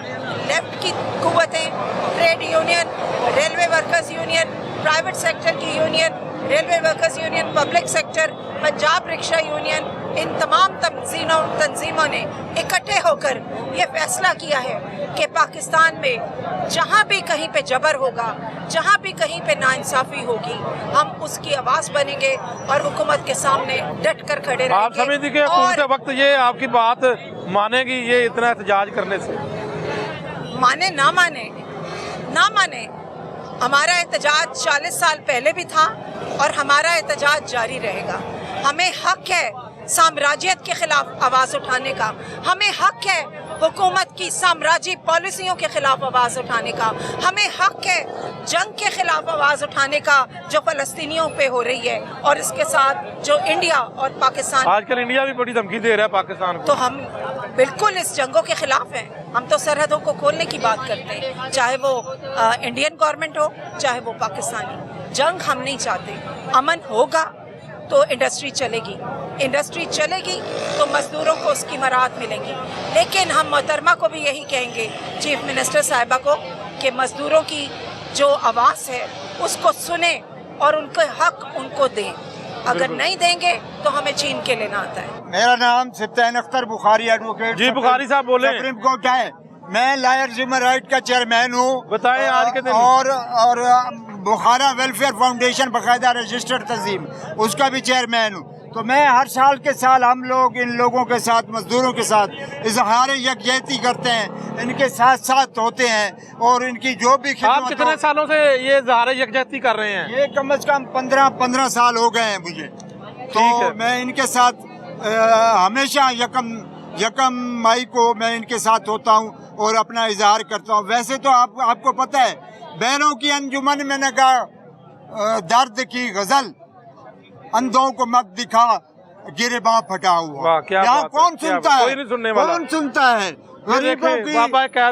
लेफ्ट की कुव्वतें, trade union, railway workers union, private sector की union, railway workers union, public sector, Punjab rickshaw union, इन तमाम तंजीमों ने इकट्ठे होकर ये फैसला किया है कि पाकिस्तान में जहाँ भी कहीं पे जबर होगा, जहाँ भी कहीं पे नाइंसाफ़ी होगी, हम उसकी आवाज़ बनेंगे और हुकूमत के सामने डट कर खड़े रहेंगे। आप समझती कि हुकूमत वक्त ये आपकी बात मानेगी, ये इतना एहतजाज करने से? माने ना माने, हमारा एहतजाज 40 साल पहले भी था और हमारा एहतजाज जारी रहेगा। हमें हक है साम्राज्यत के खिलाफ आवाज़ उठाने का, हमें हक है हुकूमत की साम्राज्य पॉलिसियों के खिलाफ आवाज़ उठाने का, हमें हक है जंग के खिलाफ आवाज़ उठाने का जो फ़लस्तीनियों पे हो रही है, और इसके साथ जो इंडिया और पाकिस्तान, आजकल इंडिया भी बड़ी धमकी दे रहा है पाकिस्तान को। तो हम बिल्कुल इस जंगों के खिलाफ हैं। हम तो सरहदों को खोलने की बात करते हैं, चाहे वो इंडियन गवर्नमेंट हो चाहे वो पाकिस्तानी। जंग हम नहीं चाहते, अमन होगा तो इंडस्ट्री चलेगी, इंडस्ट्री चलेगी तो मज़दूरों को उसकी मराहत मिलेंगी। लेकिन हम मोहतरमा को भी यही कहेंगे, चीफ मिनिस्टर साहिबा को, कि मज़दूरों की जो आवाज़ है उसको सुने और उनके हक उनको दें। अगर नहीं देंगे तो हमें छीन के लेना आता है। मेरा नाम सत्तान अख्तर बुखारी एडवोकेट जी बुखारी साहब बोले। सुप्रीम कोर्ट है, मैं लायर्स ह्यूमन राइट का चेयरमैन हूँ। बताएं आज के दिन। और बुखारा वेलफेयर फाउंडेशन बाकायदा रजिस्टर्ड तंजीम, उसका भी चेयरमैन हूँ। तो मैं हर साल के साल हम लोग इन लोगों के साथ, मजदूरों के साथ इजहार यकजहती करते हैं, इनके साथ साथ होते हैं और इनकी जो भी आप कितने सालों से ये इजहार यकजहती कर रहे हैं? ये कम से कम 15 साल हो गए हैं मुझे। तो मैं इनके साथ हमेशा यकम मई को मैं इनके साथ होता हूँ और अपना इजहार करता हूँ। वैसे तो आपको पता है, बहनों की अंजुमन में ने कहा दर्द की गजल, अंधों को मत दिखा गिरबां फटा हुआ। यहाँ कौन सुनता है? कोई नहीं सुनने वाला। कौन सुनता है? गरीबों की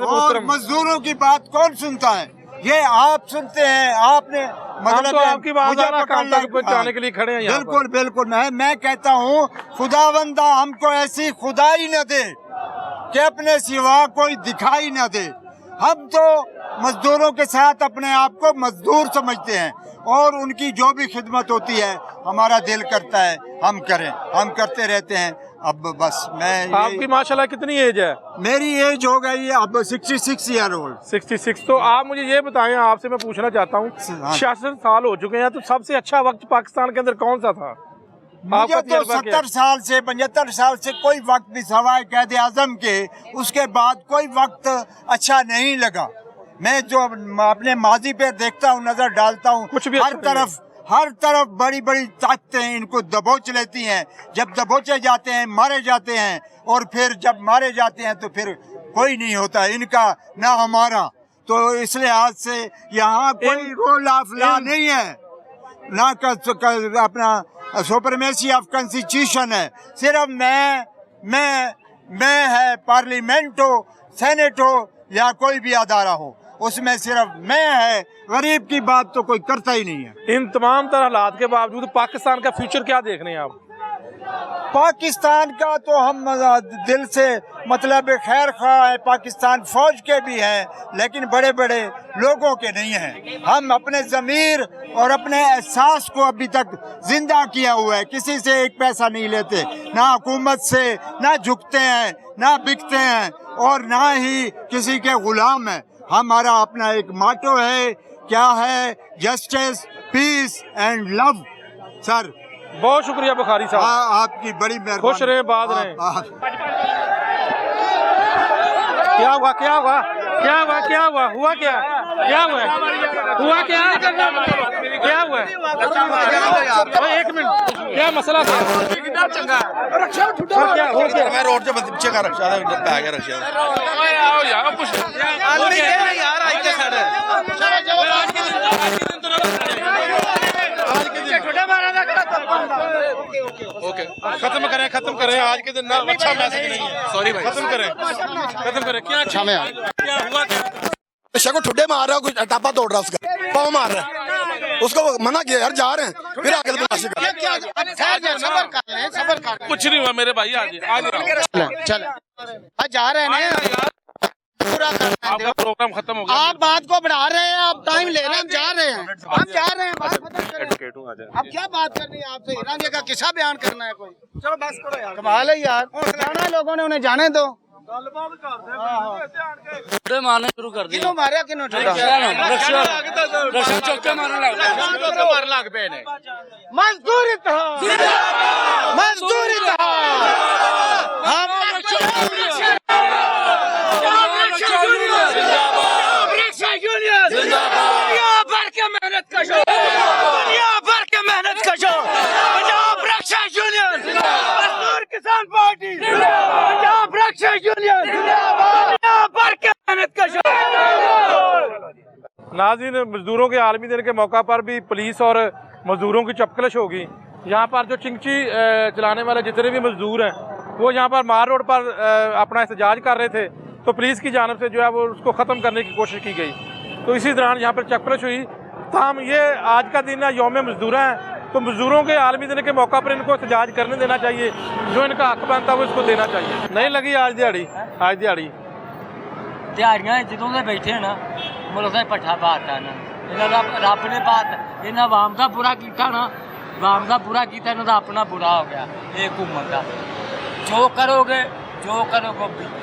और मजदूरों की बात कौन सुनता है? ये आप सुनते हैं। आपने मतलब तो आपकी बात पहुंचाने के लिए खड़े हैं यहाँ बिल्कुल बिल्कुल। मैं कहता हूँ, खुदावंदा हमको ऐसी खुदाई न दे कि अपने सिवा कोई दिखाई न दे। हम तो मजदूरों के साथ अपने आप को मजदूर समझते हैं और उनकी जो भी खिदमत होती है हमारा दिल करता है हम करें, हम करते रहते हैं। अब बस मैं आपकी माशाल्लाह कितनी एज है? मेरी एज हो गई है अब 66 ईयर ओल्ड। 66। तो आप मुझे ये बताएं, आपसे मैं पूछना चाहता हूँ, 66 साल हो चुके हैं, तो सबसे अच्छा वक्त पाकिस्तान के अंदर कौन सा था? मुझे तो 70 साल से 75 साल से कोई वक्त भी सवाए कैद आजम के उसके बाद कोई वक्त अच्छा नहीं लगा। मैं जो अपने माजी पे देखता हूँ, नजर डालता हूँ, हर तरफ बड़ी बड़ी ताकतें इनको दबोच लेती हैं। जब दबोचे जाते हैं, मारे जाते हैं, और फिर जब मारे जाते हैं तो फिर कोई नहीं होता इनका ना हमारा। तो इस लिहाज से यहाँ कोई रोल ऑफ लॉ नहीं है, ना अपना सुपरमेसी ऑफ कॉन्स्टिट्यूशन है। सिर्फ मैं है, पार्लियामेंट हो, सेनेट हो या कोई भी अदारा हो, उसमें सिर्फ मैं है। गरीब की बात तो कोई करता ही नहीं है। इन तमाम तरह हालात के बावजूद पाकिस्तान का फ्यूचर क्या देख रहे हैं आप? पाकिस्तान का तो हम दिल से मतलब खैर ख्वाह है, पाकिस्तान फौज के भी हैं, लेकिन बड़े बड़े लोगों के नहीं हैं। हम अपने ज़मीर और अपने एहसास को अभी तक जिंदा किया हुआ है। किसी से एक पैसा नहीं लेते, ना हुकूमत से ना झुकते हैं, ना बिकते हैं और ना ही किसी के गुलाम हैं। हमारा अपना एक माटो है, क्या है? Justice, peace and love. Sir बहुत शुक्रिया बुखारी साहब, आपकी बड़ी मेहरबानी। खुश रहे, बाद रहे। क्या हुआ क्या हुआ क्या हुआ क्या हुआ हुआ क्या क्या हुआ हुआ क्या क्या हुआ? एक मिनट, क्या मसला था? क्या हो गया? मैं रोड से पीछे का रक्षा पै गया रक्षा ओके, खत्म करें आज के दिन ना। अच्छा मैसेज नहीं है, सॉरी भाई। खत्म करें। क्या अच्छा में क्या हुआ? नशा को ठुड्डे मार रहा, कुछ टापा तोड़ रहा, उसका पाँव मार रहा है, उसको मना किया यार, जा रहे हैं, फिर आगे तमाशे कर। कुछ नहीं हुआ मेरे भाई, चल जा रहे हैं, पूरा करना है। प्रोग्राम खत्म हो गया। आप बात को बढ़ा रहे हैं, आप टाइम ले रहे हैं, हम जा रहे हैं, बात खत्म करें। अब क्या बात करनी है आपसे? ईरान का किस्सा बयान करना है कोई? चलो बस करो यार, कमाल है यार। जाना है लोगों ने, उन्हें जाने दो। मारना शुरू कर दिया। मारे किन्हों मजदूरी किसान पार्टी, पंजाब रक्षा यूनियन, नाज़रीन, मजदूरों के आलमी दिन के मौका पर भी पुलिस और मजदूरों की चपकलश होगी। यहाँ पर जो चिंची चलाने वाले जितने भी मजदूर हैं वो यहाँ पर मार रोड पर अपना एहतजाज कर रहे थे, तो पुलिस की जानब से जो है वो उसको ख़त्म करने की कोशिश की गई। तो इसी दौरान यहाँ पर चक्करश हुई। ताहम ये आज का दिन है, यौम मजदूरा है, तो मजदूरों के आलमी दिन के मौका पर इनको एहतजाज करने देना चाहिए, जो इनका हक बनता है वो इसको देना चाहिए। नहीं लगी आज दिहाड़ी, आज दिहाड़ी दिहाड़ियाँ ਜਦੋਂ ਦੇ ਬੈਠੇ ਨਾ ਮੁਲਕ ਦਾ ਪੱਠਾ ਪਾਤਾ ਨਾ ਇਹਨਾਂ ਦਾ ਰੱਬ ਨੇ ਪਾਤਾ, ਇਹਨਾਂ ਆਵਾਮ ਦਾ ਬੁਰਾ ਕੀਤਾ ਨਾ, ਆਵਾਮ ਦਾ ਬੁਰਾ ਕੀਤਾ, ਇਹਨਾਂ ਦਾ ਆਪਣਾ ਬੁਰਾ ਹੋ ਗਿਆ। ਇਹ ਹਕੂਮਤ ਦਾ ਜੋ ਕਰੋਗੇ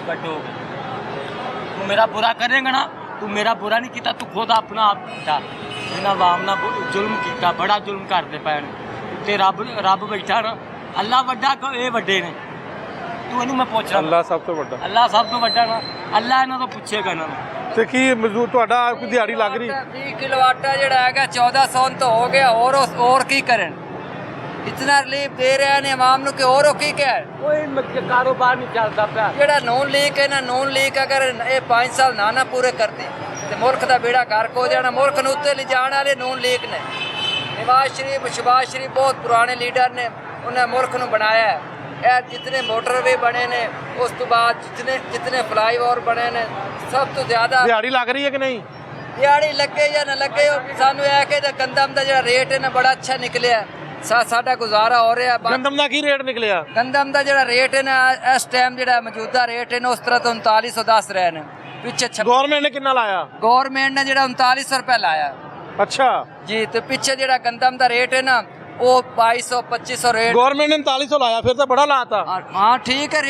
ਕੱਟੋਗੇ। ਤੂੰ ਮੇਰਾ ਬੁਰਾ ਕਰੇਗਾ ਨਾ, ਤੂੰ ਮੇਰਾ ਬੁਰਾ ਨਹੀਂ ਕੀਤਾ, ਤੂੰ ਖੁਦ ਆਪਣਾ ਆਪ ਕੀਤਾ। ਇਹਨਾਂ ਆਵਾਮ ਨਾਲ ਜ਼ੁਲਮ ਕੀਤਾ, ਬੜਾ ਜ਼ੁਲਮ ਕਰਦੇ ਪਏ ਨੇ ਤੇ ਰੱਬ ਬੈਠਾ ਨਾ, ਅੱਲਾ ਵੱਡਾ ਇਹ ਵੱਡੇ ਨੇ। ਤੂੰ ਇਹਨੂੰ ਮੈਂ ਪੁੱਛ ਰਿਹਾ, ਅੱਲਾ ਸਭ ਤੋਂ ਵੱਡਾ, ਅੱਲਾ ਸਭ ਤੋਂ ਵੱਡਾ ਨਾ, ਅੱਲਾ ਇਹਨਾਂ ਤੋਂ ਪੁੱਛੇਗਾ ਇਹਨਾਂ ਨੂੰ। ਤੇ ਕੀ ਮਜ਼ਦੂਰ ਤੁਹਾਡਾ ਕੋਈ ਦਿਹਾੜੀ ਲੱਗ ਰਹੀ? 30 ਕਿਲੋ ਆਟਾ ਜਿਹੜਾ ਹੈਗਾ 1400 ਤੋਂ ਹੋ ਗਿਆ, ਹੋਰ ਕੀ ਕਰਨ? ਇਤਨਾ ਰਿਲੀਫ ਦੇ ਰਹੇ ਨੇ ਆਵਾਮ ਨੂੰ ਕਿ ਹੋਰ ਕੀ ਕਹਿ, ਕੋਈ ਕਾਰੋਬਾਰ ਨਹੀਂ ਚੱਲਦਾ ਪਿਆ। ਜਿਹੜਾ ਨੌਨ ਲੀਕ ਹੈ ਨਾ, ਨੌਨ ਲੀਕ ਅਗਰ ਇਹ 5 ਸਾਲ ਨਾ ਪੂਰੇ ਕਰਦੇ ਤੇ ਮੁਲਕ ਦਾ ਬੇੜਾ ਗਰਕ ਹੋ ਜਾਣਾ। ਮੁਲਕ ਨੂੰ ਉੱਤੇ ਲਿਜਾਣ ਵਾਲੇ ਨੌਨ ਲੀਕ ਨੇ। ਨਵਾਜ਼ ਸ਼ਰੀਫ, ਸ਼ਬਾਜ਼ ਸ਼ਰੀਫ ਬਹੁਤ ਪੁਰਾਣੇ ਲੀਡਰ ਨੇ, ਉਹਨੇ ਮੁਲਕ ਨੂੰ ਬਣਾਇਆ ਹੈ। ਇਹ ਜਿਤਨੇ ਮੋਟਰਵੇ ਬਣੇ ਨੇ, ਉਸ ਤੋਂ ਬਾਅਦ ਜਿਤਨੇ ਫਲਾਈਓਵਰ ਬਣੇ ਨੇ, ਸਭ ਤੋਂ ਜ਼ਿਆਦਾ ਦਿਹਾੜੀ ਲੱਗ ਰਹੀ ਹੈ ਕਿ ਨਹੀਂ? ਦਿਹਾੜੀ ਲੱਗੇ ਜਾਂ ਨਾ ਲੱਗੇ, ਸਾਨੂੰ ਇਹ ਕਿ ਗੰਦਮ ਦਾ ਜਿਹੜਾ ਰੇਟ ਹੈ ਨਾ ਬੜਾ ਅੱਛਾ ਨਿਕਲਿਆ, ਸਾਡਾ ਗੁਜ਼ਾਰਾ ਹੋ ਰਿਹਾ। ਗੰਦਮ ਦਾ ਕੀ ਰੇਟ ਨਿਕਲਿਆ? ਗੰਦਮ ਦਾ ਜਿਹੜਾ ਰੇਟ ਹੈ ਨਾ ਇਸ ਟਾਈਮ ਜਿਹੜਾ ਮੌਜੂਦਾ ਰੇਟ ਹੈ ਨਾ, ਉਸ ਤਰ੍ਹਾਂ ਤੋਂ 3910 ਰਹੇ ਨੇ। ਪਿੱਛੇ ਗਵਰਨਮੈਂਟ ਨੇ ਕਿੰਨਾ ਲਾਇਆ? ਗਵਰਨਮੈਂਟ ਨੇ ਜਿਹੜਾ 3900 ਰੁਪਏ ਲਾਇਆ। ਅੱਛਾ ਜੀ, ਤੇ ਪਿੱਛੇ ਜਿਹੜਾ ਗੰਦਮ ਦਾ ਰੇਟ ਹੈ ਨਾ ਉਹ 2200 2500 ਰੇਟ ਗਵਰਨਮੈਂਟ ਨੇ 3900 ਲਾਇਆ, ਫਿਰ ਤਾਂ ਬੜਾ ਲਾਤਾ। ਹਾਂ ਠੀਕ ਹੈ,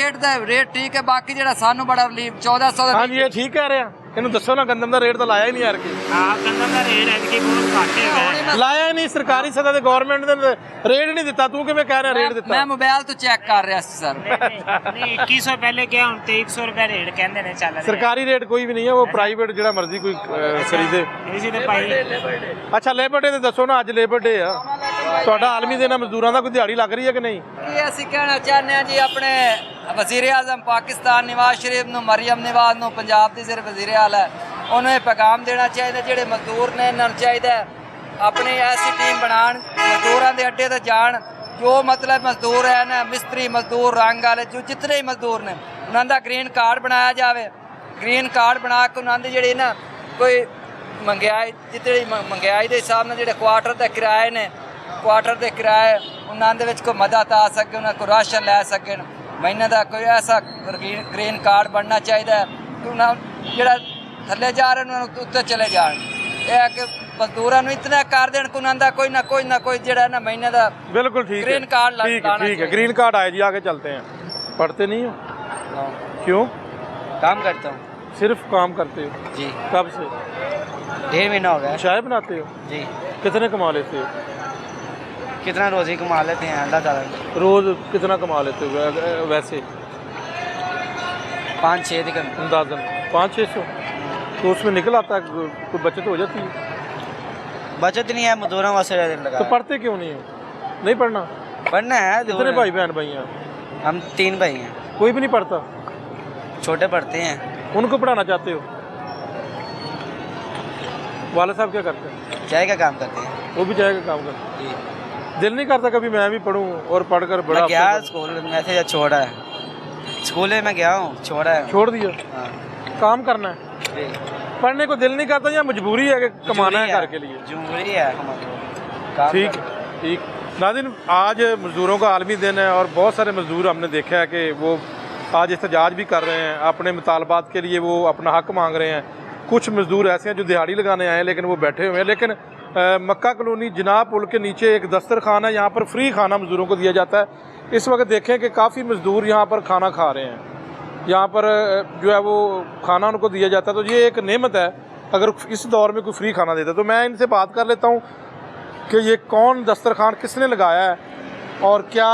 ਰੇਟ ਠੀਕ ਹੈ। ਬਾਕੀ ਜਿਹੜਾ ਸਾਨੂੰ ਬੜਾ 1400 ਦਾ। ਹਾਂਜੀ, ਇਹ ਠੀਕ ਕਹਿ ਰਿਹਾ। ਇਹਨੂੰ ਦੱਸੋ ਨਾ, ਗੰਦਮ ਦਾ ਰੇਟ ਤਾਂ ਲਾਇਆ ਹੀ ਨਹੀਂ ਯਾਰ ਕਿ। ਹਾਂ, ਗੰਦਮ ਦਾ ਰੇਟ ਹੈ ਕਿ ਬਹੁਤ ਘੱਟ ਹੈ। ਲਾਇਆ ਹੀ ਨਹੀਂ, ਸਰਕਾਰੀ ਸਤਹ ਤੇ ਗਵਰਨਮੈਂਟ ਨੇ ਰੇਟ ਨਹੀਂ ਦਿੱਤਾ। ਤੂੰ ਕਿਵੇਂ ਕਹਿ ਰਿਹਾ ਰੇਟ ਦਿੱਤਾ? ਮੈਂ ਮੋਬਾਈਲ ਤੋਂ ਚੈੱਕ ਕਰ ਰਿਹਾ ਸੀ ਸਰ। ਨਹੀਂ 2100 ਪਹਿਲੇ ਕਿਹਾ, ਹੁਣ 2300 ਰੁਪਏ ਰੇਟ ਕਹਿੰਦੇ ਨੇ ਚੱਲ ਰਿਹਾ। ਸਰਕਾਰੀ ਰੇਟ ਕੋਈ ਵੀ ਨਹੀਂ ਹੈ, ਉਹ ਪ੍ਰਾਈਵੇਟ ਜਿਹੜਾ ਮਰਜ਼ੀ ਕੋਈ ਖਰੀਦੇ। ਇਸੇ ਤੇ ਭਾਈ ਅੱਛਾ, ਲੇਬਰ ਡੇ ਤੇ ਦੱਸੋ ਨਾ, ਅੱਜ ਲੇਬਰ ਡੇ ਆ, ਤੁਹਾਡਾ ਆਲਮੀ ਦਿਨ ਮਜ਼ਦੂਰਾਂ ਦਾ ਕੋਈ ਦਿਹਾੜੀ ਲੱਗ ਰਹੀ ਹੈ ਕਿ ਨਹੀਂ? ਇਹ ਅਸੀਂ ਕਹਿਣਾ ਚਾਹੁੰਦੇ ਹਾਂ ਜੀ, ਆਪਣੇ ਵਜ਼ੀਰ ਆਜ਼ਮ ਪਾਕਿਸਤਾਨ ਨਵਾਜ਼ ਸ਼ਰੀਫ ਨੂੰ, ਮਰੀਮ ਨਵਾਜ਼ ਨੂੰ, ਪੰਜਾਬ ਦੇ ਸਿਰ ਵਜ਼ੀਰ ਆਲਾ ਹੈ, ਉਹਨੂੰ ਇਹ ਪੈਗਾਮ ਦੇਣਾ ਚਾਹੀਦਾ, ਜਿਹੜੇ ਮਜ਼ਦੂਰ ਨੇ ਇਹਨਾਂ ਨੂੰ ਚਾਹੀਦਾ ਆਪਣੀ ਐਸੀ ਟੀਮ ਬਣਾਉਣ, ਮਜ਼ਦੂਰਾਂ ਦੇ ਅੱਡੇ ਤੇ ਜਾਣ। ਜੋ ਮਤਲਬ ਮਜ਼ਦੂਰ ਹੈ ਨਾ, ਮਿਸਤਰੀ ਮਜ਼ਦੂਰ, ਰੰਗ ਵਾਲੇ, ਜੋ ਜਿਤਨੇ ਮਜ਼ਦੂਰ ਨੇ, ਉਹਨਾਂ ਦਾ ਗ੍ਰੀਨ ਕਾਰਡ ਬਣਾਇਆ ਜਾਵੇ। ਗ੍ਰੀਨ ਕਾਰਡ ਬਣਾ ਕੇ ਉਹਨਾਂ ਦੀ ਜਿਹੜੀ ਨਾ ਕੋਈ ਮਹਿੰਗਾਈ, ਜਿਹੜੀ ਮਹਿੰਗਾਈ ਦੇ ਹਿਸਾਬ ਨਾਲ ਜਿਹੜੇ ਕੁਆਟਰ ਦੇ ਕਿਰਾਏ ਨੇ, ਕੁਆਟਰ ਦੇ ਕਿਰਾਏ ਉਹਨਾਂ ਦੇ ਵਿੱਚ ਕੋਈ ਮਦਦ ਆ ਸਕੇ, ਉਹਨਾਂ ਕੋਲ ਰਾਸ਼ਨ ਲੈ ਸਕਣ। ਮਹੀਨੇ ਦਾ ਕੋਈ ਐਸਾ ਗ੍ਰੀਨ ਕਾਰਡ ਬਣਨਾ ਚਾਹੀਦਾ ਹੈ ਕਿ ਉਹਨਾਂ ਜਿਹੜਾ ਥੱਲੇ ਜਾ ਰਹੇ ਉਹਨਾਂ ਨੂੰ ਉੱਤੇ ਚਲੇ ਜਾਣ। ਇਹ ਹੈ ਕਿ ਮਜ਼ਦੂਰਾਂ ਨੂੰ ਇਤਨਾ ਕਰ ਦੇਣ ਕਿ ਉਹਨਾਂ ਦਾ ਕੋਈ ਨਾ ਕੋਈ ਜਿਹੜਾ ना महीने का। बिल्कुल ठीक ग्रीन कार्ड ठीक है ग्रीन कार्ड आए जी, आगे चलते हैं। पढ़ते नहीं हो? क्यों? काम करता हूँ। सिर्फ काम करते हो जी? कब से? 1.5 महीना हो गया। चाय बनाते हो जी? कितने कमा लेते हो? कितना रोज ही कमा लेते हैं अल्लाह ताला। रोज कितना कमा लेते हो वैसे? 5-6 दिन अंदाजन 500-600। तो उसमें निकल आता है, कोई बचत हो जाती है? बचत नहीं है, मजदूरों वास्ते लगा। तो पढ़ते क्यों नहीं हो? नहीं पढ़ना? पढ़ना है। कितने भाई बहन भाई हैं? हम 3 भाई हैं। कोई भी नहीं पढ़ता? छोटे पढ़ते हैं। उनको पढ़ाना चाहते हो? वाले साहब क्या करते हैं? चाय का काम करते हैं। वो भी चाय का काम करते हैं? दिल नहीं करता कभी मैं भी पढ़ूं और पढ़कर बड़ा? गया स्कूल में से छोड़ा है, स्कूल में गया हूँ, छोड़ा है। छोड़ दिया? काम करना है। पढ़ने को दिल नहीं करता या मजबूरी है कि कमाना है घर के लिए? मजबूरी है हमारी। ठीक ठीक। नाज़रीन, आज मज़दूरों का आलमी दिन है और बहुत सारे मज़दूर हमने देखा है कि वो आज एहतजाज भी कर रहे हैं, अपने मुतालबात के लिए वो अपना हक मांग रहे हैं। कुछ मज़दूर ऐसे हैं जो दिहाड़ी लगाने आए हैं लेकिन वो बैठे हुए हैं। लेकिन मक्का कॉलोनी जनाब पुल के नीचे एक दस्तरखाना है, यहाँ पर फ्री खाना मज़दूरों को दिया जाता है। इस वक्त देखें कि काफ़ी मज़दूर यहाँ पर खाना खा रहे हैं, यहाँ पर जो है वो खाना उनको दिया जाता है। तो ये एक नेमत है अगर इस दौर में कोई फ्री खाना देता है। तो मैं इनसे बात कर लेता हूँ कि ये कौन दस्तरखान किसने लगाया है और क्या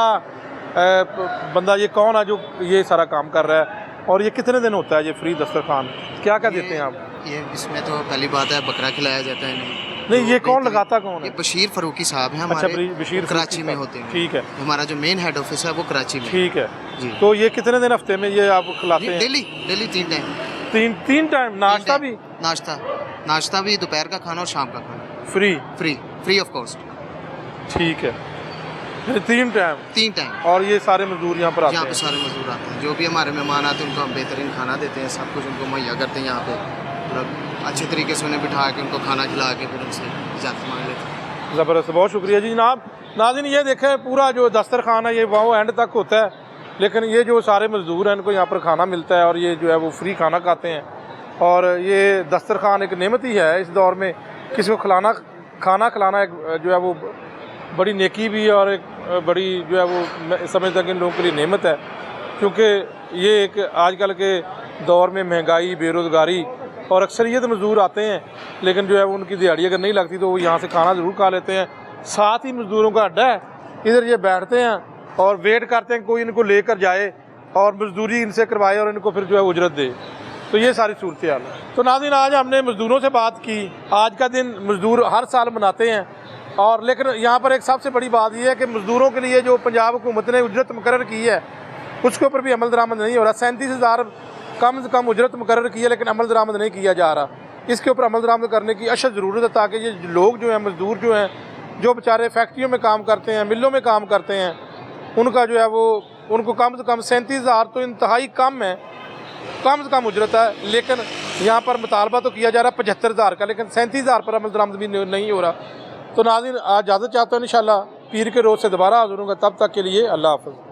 बंदा ये कौन है जो ये सारा काम कर रहा है और ये कितने दिन होता है ये फ्री दस्तरखान? क्या क्या देते हैं आप? ये इसमें तो पहली बात है बकरा खिलाया जाता है इन्हें। नहीं, ये कौन लगाता कौन है? बशीर फरूकी साहब हैं हमारे। अच्छा, बशीर कराची में होते हैं। ठीक है। हमारा जो मेन हेड ऑफिस है वो कराची में। ठीक है जी। तो ये कितने दिन हफ्ते में ये आप खिलाते हैं? Daily 3 time. तीन टाइम? नाश्ता भी? नाश्ता भी, दोपहर का खाना और शाम का खाना फ्री ऑफ कॉस्ट। ठीक है। 3 टाइम? 3 टाइम। और ये सारे मजदूर यहाँ पर आते हैं? यहाँ पे सारे मजदूर आते हैं, जो भी हमारे मेहमान आते हैं उनको हम बेहतरीन खाना देते हैं, सब कुछ उनको मुहैया करते हैं यहाँ पे, मतलब अच्छे तरीके से उन्हें बिठा के उनको खाना खिला के फिर उनसे इजाज़त मांग लेते हैं। ज़बरदस्त, बहुत शुक्रिया जी जनाब। नाज़रीन ये देखें पूरा जो दस्तरखान है ये वो एंड तक होता है, लेकिन ये जो सारे मजदूर हैं इनको यहाँ पर खाना मिलता है और ये जो है वो फ्री खाना खाते हैं। और ये दस्तरखान एक नेमत ही है इस दौर में, किसी को खाना खिलाना एक जो है वो बड़ी नेकी भी और एक बड़ी जो है वो समझता कि इन लोगों के लिए नेमत है, क्योंकि ये एक आजकल के दौर में महंगाई, बेरोज़गारी और अक्सरियत मज़दूर आते हैं, लेकिन जो है वो उनकी दिहाड़ी अगर नहीं लगती तो वो यहाँ से खाना ज़रूर खा लेते हैं। साथ ही मज़दूरों का अड्डा है, इधर ये बैठते हैं और वेट करते हैं कोई इनको लेकर जाए और मज़दूरी इनसे करवाए और इनको फिर जो है उजरत दे। तो ये सारी सूरत हाल है। तो नाज़रीन आज हमने मज़दूरों से बात की। आज का दिन मज़दूर हर साल मनाते हैं, और लेकिन यहाँ पर एक सबसे बड़ी बात यह है कि मज़दूरों के लिए जो पंजाब हुकूमत ने उजरत मुकर्रर की है उसके ऊपर भी अमल दरामद नहीं हो रहा। 37,000 कम से कम उजरत मुकर्रर की है, लेकिन अमल दरामद नहीं किया जा रहा। इसके ऊपर अमल दरामद करने की अशद ज़रूरत है, ताकि ये लोग जो हैं मज़दूर जो हैं जो बेचारे फैक्ट्रियों में काम करते हैं, मिलों में काम करते हैं, उनका जो है वो उनको कम से कम 37,000 तो इंतहाई कम है, कम से कम उजरत है। लेकिन यहाँ पर मुतालबा तो किया जा रहा है 75,000 का, लेकिन 37,000 पर अमल दरामद भी नहीं हो रहा। तो नाज़रीन आज इजाज़त चाहता हूँ, इंशाअल्लाह पीर के रोज़ से दोबारा हाज़िर होऊंगा। तब तक के लिए अल्लाह हाफ़िज़।